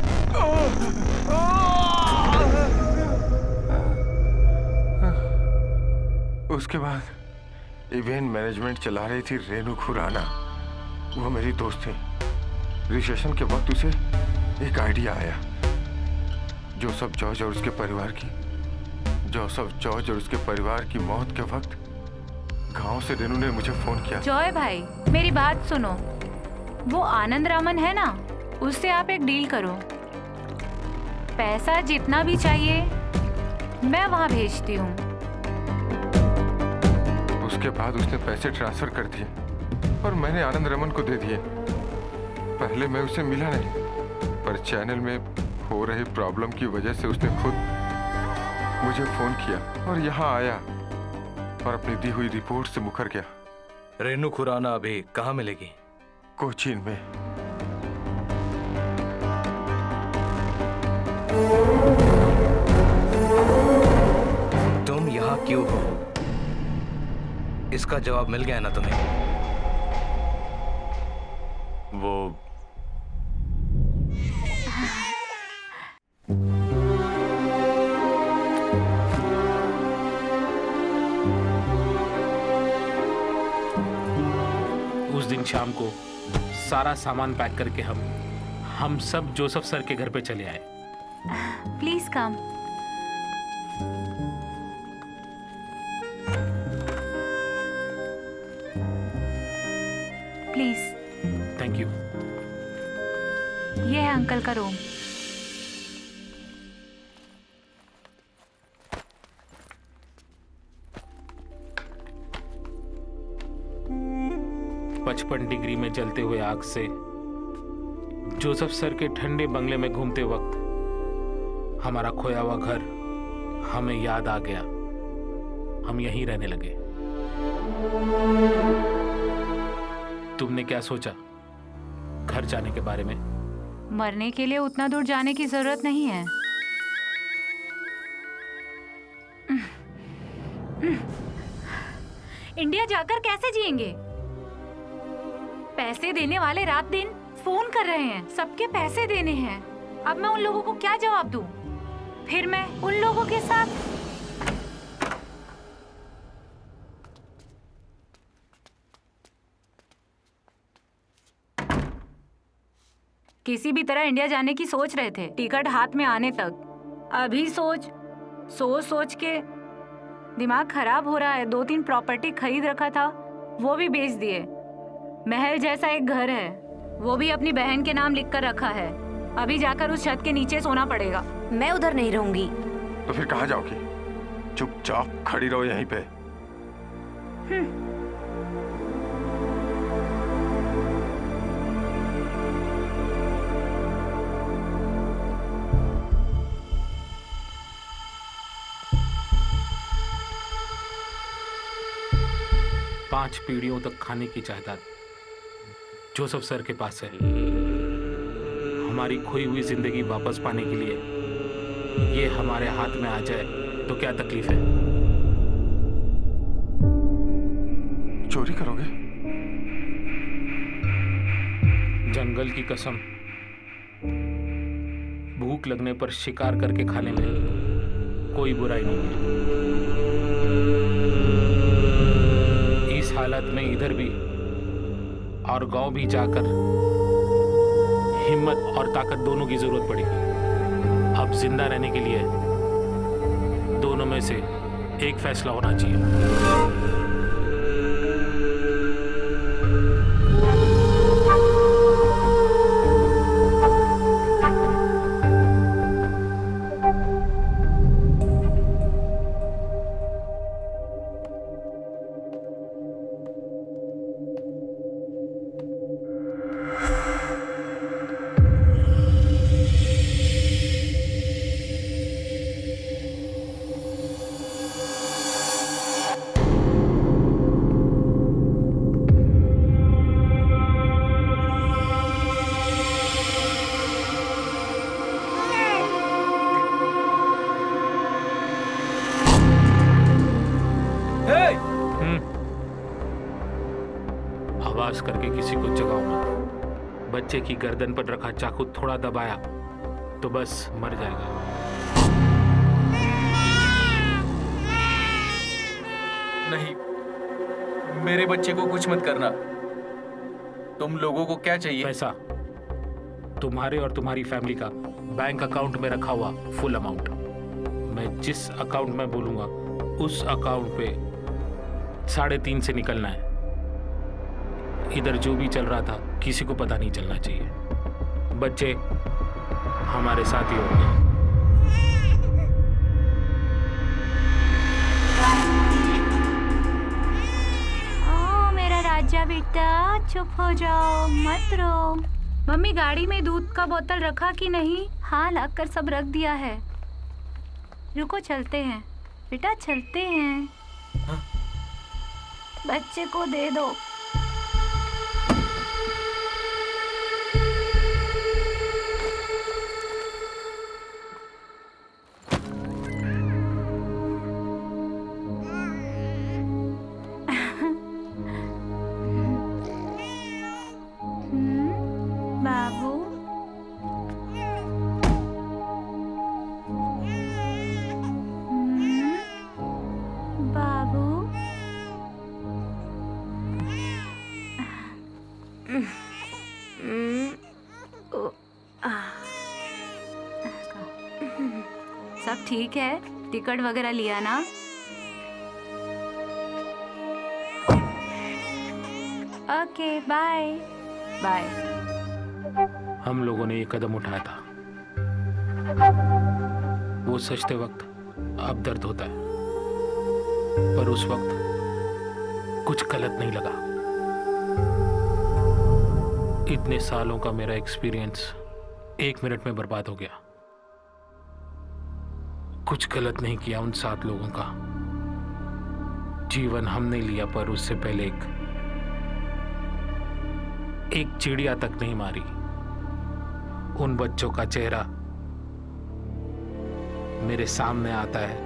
उसके बाद इवेंट मैनेजमेंट चला रही थी रेनू खुराना, वो मेरी दोस्त थी। रिसेशन के वक्त उसे एक आइडिया आया। जोसेफ जॉर्ज और उसके परिवार की मौत के वक्त गांव से रेनू ने मुझे फोन किया। जॉय भाई मेरी बात सुनो, वो आनंद रामन है ना, उससे आप एक डील करो। पैसा जितना भी चाहिए मैं वहां भेजती हूँ। उसके बाद उसने पैसे ट्रांसफर कर दिए और मैंने आनंद रमन को दे दिए। पहले मैं उसे मिला नहीं, पर चैनल में हो रही प्रॉब्लम की वजह से उसने खुद मुझे फोन किया और यहाँ आया और अपनी दी हुई रिपोर्ट से मुकर गया। रेनू खुराना अभी कहाँ मिलेगी? कोचीन में। तुम यहाँ क्यों हो? इसका जवाब मिल गया ना तुम्हें? वो उस दिन शाम को सारा सामान पैक करके हम सब जोसेफ सर के घर पे चले आए। Please come. Please. Thank you. ये है अंकल का रूम। पचपन डिग्री में जलते हुए आग से जोसेफ सर के ठंडे बंगले में घूमते वक्त हमारा खोया हुआ घर हमें याद आ गया। हम यहीं रहने लगे। तुमने क्या सोचा घर जाने के बारे में? मरने के लिए उतना दूर जाने की जरूरत नहीं है। इंडिया जाकर कैसे जिएंगे? पैसे देने वाले रात दिन फोन कर रहे हैं, सबके पैसे देने हैं। अब मैं उन लोगों को क्या जवाब दूं? फिर मैं उन लोगों के साथ किसी भी तरह इंडिया जाने की सोच रहे थे, टिकट हाथ में आने तक। अभी सोच के दिमाग खराब हो रहा है। 2-3 प्रॉपर्टी खरीद रखा था, वो भी बेच दिए। महल जैसा एक घर है, वो भी अपनी बहन के नाम लिखकर रखा है। अभी जाकर उस छत के नीचे सोना पड़ेगा। मैं उधर नहीं रहूंगी। तो फिर कहाँ जाओगी? चुपचाप खड़ी रहो यहीं पे। पांच पीढ़ियों तक खाने की जायदाद जोसेफ सर के पास है। हमारी खोई हुई जिंदगी वापस पाने के लिए ये हमारे हाथ में आ जाए तो क्या तकलीफ है? चोरी करोगे? जंगल की कसम, भूख लगने पर शिकार करके खाने में कोई बुराई नहीं है। इस हालत में इधर भी और गांव भी जाकर हिम्मत और ताकत दोनों की जरूरत पड़ेगी। अब जिंदा रहने के लिए दोनों में से एक फैसला होना चाहिए। आवाज करके किसी को जगाओ मत। बच्चे की गर्दन पर रखा चाकू थोड़ा दबाया तो बस मर जाएगा। नहीं, मेरे बच्चे को कुछ मत करना। तुम लोगों को क्या चाहिए? पैसा, तुम्हारे और तुम्हारी फैमिली का बैंक अकाउंट में रखा हुआ फुल अमाउंट। मैं जिस अकाउंट में बोलूंगा उस अकाउंट पे 3.5 से निकलना है। इधर जो भी चल रहा था किसी को पता नहीं चलना चाहिए। बच्चे हमारे साथ ही होंगे। ओ मेरा राजा बेटा, चुप हो जाओ, मत रो। मम्मी, गाड़ी में दूध का बोतल रखा कि नहीं? हाँ, लाकर सब रख दिया है। रुको, चलते हैं बेटा, चलते हैं। बच्चे को दे दो। बाबू, बाबू, सब ठीक है? टिकट वगैरह लिया ना? Okay, bye bye. हम लोगों ने ये कदम उठाया था। वो सचते वक्त अब दर्द होता है, पर उस वक्त कुछ गलत नहीं लगा। इतने सालों का मेरा एक्सपीरियंस 1 मिनट में बर्बाद हो गया। कुछ गलत नहीं किया उन 7 लोगों का। जीवन हमने लिया, पर उससे पहले एक चिड़िया तक नहीं मारी। उन बच्चों का चेहरा मेरे सामने आता है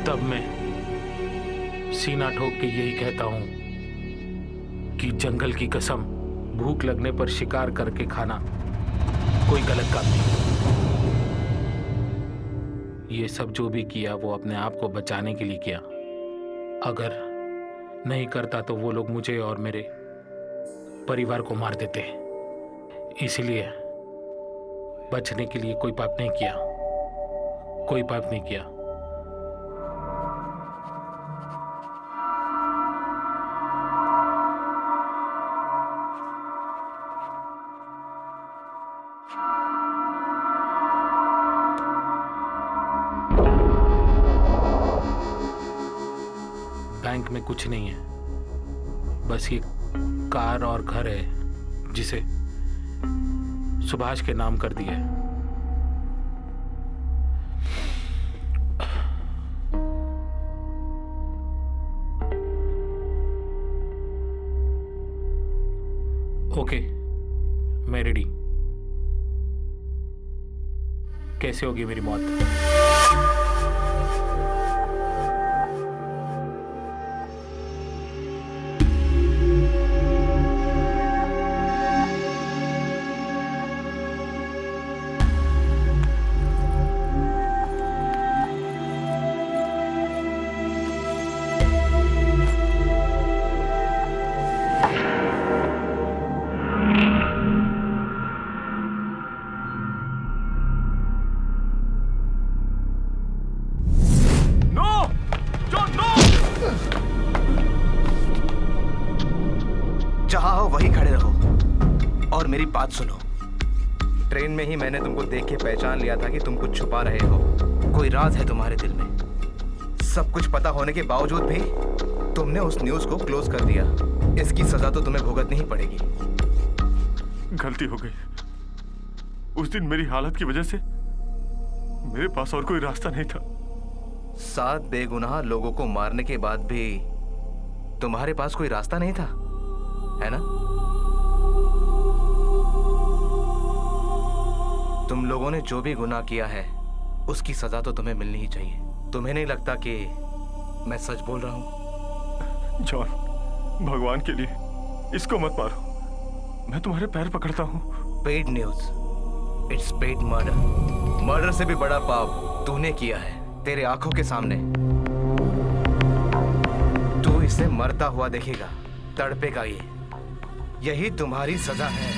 तब मैं सीना ठोक के यही कहता हूं कि जंगल की कसम, भूख लगने पर शिकार करके खाना कोई गलत काम नहीं। ये सब जो भी किया वो अपने आप को बचाने के लिए किया। अगर नहीं करता तो वो लोग मुझे और मेरे परिवार को मार देते। इसलिए बचने के लिए कोई पाप नहीं किया, कोई पाप नहीं किया। बैंक में कुछ नहीं है, बस ये कार और घर है जिसे सुभाष के नाम कर दिया है। ओके, मैं रेडी। कैसे होगी मेरी मौत? जहां हो वहीं खड़े रहो और मेरी बात सुनो। ट्रेन में ही मैंने तुमको देख के पहचान लिया था कि तुम कुछ छुपा रहे हो, कोई राज है तुम्हारे दिल में। सब कुछ पता होने के बावजूद भी तुमने उस न्यूज़ को क्लोज कर दिया। इसकी सजा तो तुम्हें भुगतनी ही पड़ेगी। गलती हो गई। उस दिन मेरी हालत की वजह से मेरे पास और कोई रास्ता नहीं था। 7 बेगुनाह लोगों को मारने के बाद भी तुम्हारे पास कोई रास्ता नहीं था, है ना? तुम लोगों ने जो भी गुनाह किया है उसकी सजा तो तुम्हें मिलनी ही चाहिए। तुम्हें नहीं लगता कि मैं सच बोल रहा हूं? जॉन, भगवान के लिए इसको मत मारो। मैं तुम्हारे पैर पकड़ता हूं। Paid news, it's paid murder. Murder से भी बड़ा पाप तूने किया है तेरे आंखों के सामने। तू इसे मरता हुआ देखेगा, तड़पेगा। यही तुम्हारी सजा है।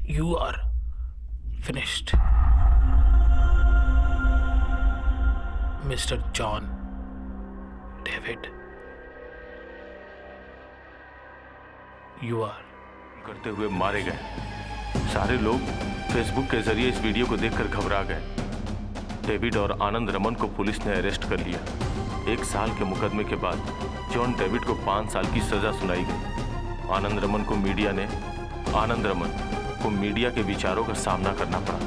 You are finished, Mr. John David. You are. करते हुए मारे गए। सारे लोग फेसबुक के जरिए इस वीडियो को देखकर घबरा गए। डेविड और आनंद रमन को पुलिस ने अरेस्ट कर लिया। 1 साल के मुकदमे के बाद जॉन डेविड को 5 साल की सजा सुनाई गई। आनंद रमन को मीडिया के विचारों का सामना करना पड़ा।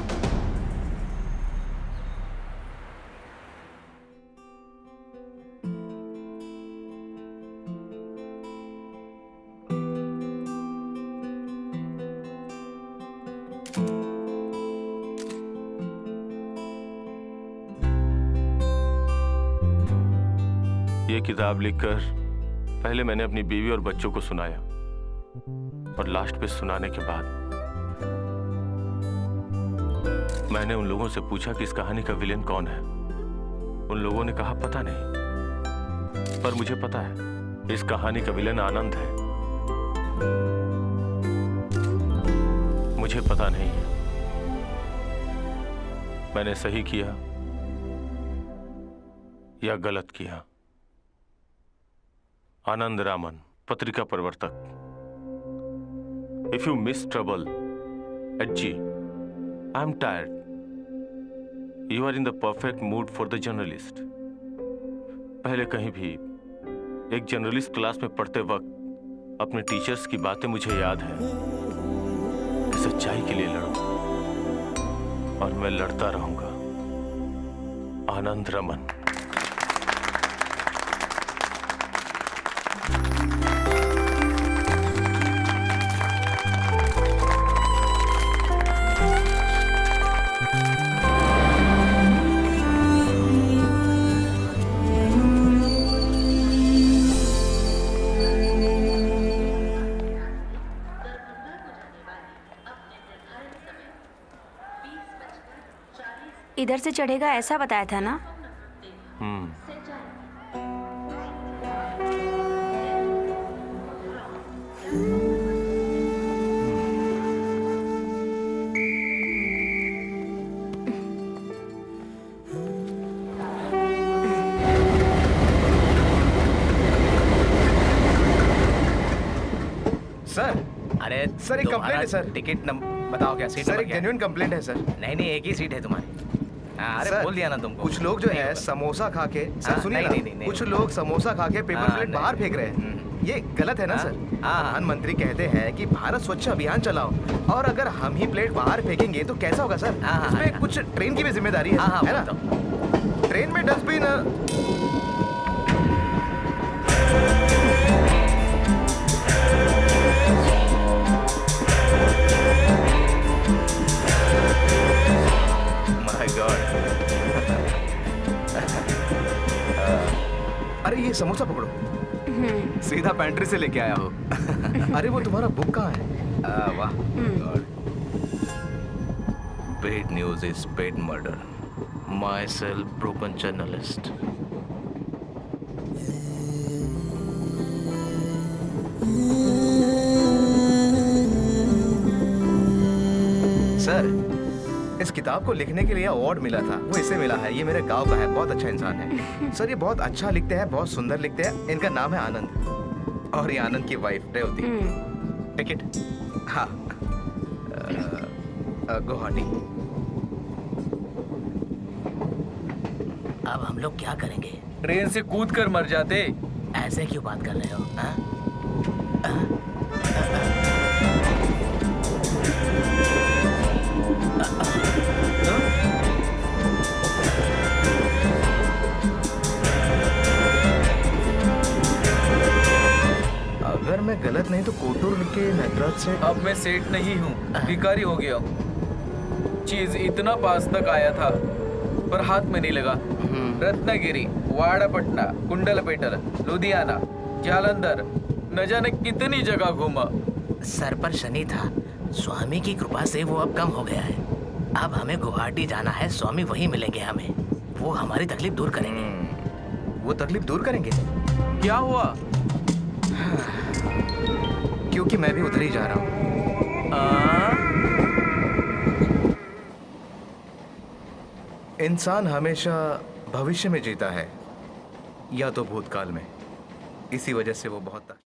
ये किताब लिखकर पहले मैंने अपनी बीवी और बच्चों को सुनाया और लास्ट पे सुनाने के बाद मैंने उन लोगों से पूछा कि इस कहानी का विलेन कौन है। उन लोगों ने कहा पता नहीं, पर मुझे पता है इस कहानी का विलेन आनंद है। मुझे पता नहीं है मैंने सही किया या गलत किया। आनंद रामन, पत्रिका प्रवर्तक। If you miss trouble at G, I'm tired. You are in the perfect mood for the journalist. पहले कहीं भी एक जर्नलिस्ट क्लास में पढ़ते वक्त अपने टीचर्स की बातें मुझे याद है। सच्चाई के लिए लड़ो और मैं लड़ता रहूंगा। आनंद रमन। इधर से चढ़ेगा ऐसा बताया था ना? सर अरे सर, एक तुम्हारा कंप्लेंट है सर। टिकट नंबर बताओ, क्या सीट सर नंबर एक क्या है? जेन्युइन कंप्लेंट है सर। नहीं नहीं, एक ही सीट है तुम्हारी। हाँ, अरे सर, बोल दिया ना तुमको। कुछ लोग जो नहीं है होगा। समोसा खा के सर हाँ, सुनिए नहीं, ना, नहीं, नहीं, नहीं कुछ होगा। लोग समोसा खा के पेपर हाँ, प्लेट नहीं, बाहर फेंक रहे हैं। ये गलत है ना हाँ, सर? हाँ। प्रधानमंत्री कहते हैं कि भारत स्वच्छ अभियान चलाओ, और अगर हम ही प्लेट बाहर फेंकेंगे तो कैसा होगा सर? हाँ, हाँ, इसमें हाँ। कुछ ट्रेन की भी जिम्मेदारी है, हाँ हाँ, है ना? बोलता हूँ। ट्रेन में डस्टबिन माय गॉड। अरे ये समोसा पकड़ो, सीधा पेंट्री से लेके आया हो। अरे वो तुम्हारा बुक कहाँ है? वाह God. Paid news is paid murder, my self broken journalist. Sir, इस किताब को लिखने के लिए अवार्ड मिला था, वो इसे मिला है। ये मेरे गांव का है, बहुत अच्छा इंसान है। सर ये बहुत अच्छा लिखते हैं, बहुत सुंदर लिखते हैं। इनका नाम है आनंद, और ये आनंद की वाइफ रेवती। टिकट? हाँ, गुवाहाटी। अब हम लोग क्या करेंगे? ट्रेन से कूद कर मर जाते। ऐसे क्यों बात कर रहे हो? हाँ? अगर मैं गलत नहीं तो कोटूर लिख के नटराज से। अब मैं सेठ नहीं हूँ, भिखारी हो गया हूँ। चीज इतना पास तक आया था पर हाथ में नहीं लगा। रत्नागिरी, वाड़ापट्टना, कुंडलपेटर, लुधियाना, जालंधर, न जाने कितनी जगह घूमा। सर पर शनि था, स्वामी की कृपा से वो अब कम हो गया है। अब हमें गुवाहाटी जाना है, स्वामी वहीं मिलेंगे हमें। वो हमारी तकलीफ दूर करेंगे। वो तकलीफ दूर करेंगे? क्या हुआ? क्योंकि मैं भी उधर ही जा रहा हूँ। इंसान हमेशा भविष्य में जीता है या तो भूतकाल में। इसी वजह से वो बहुत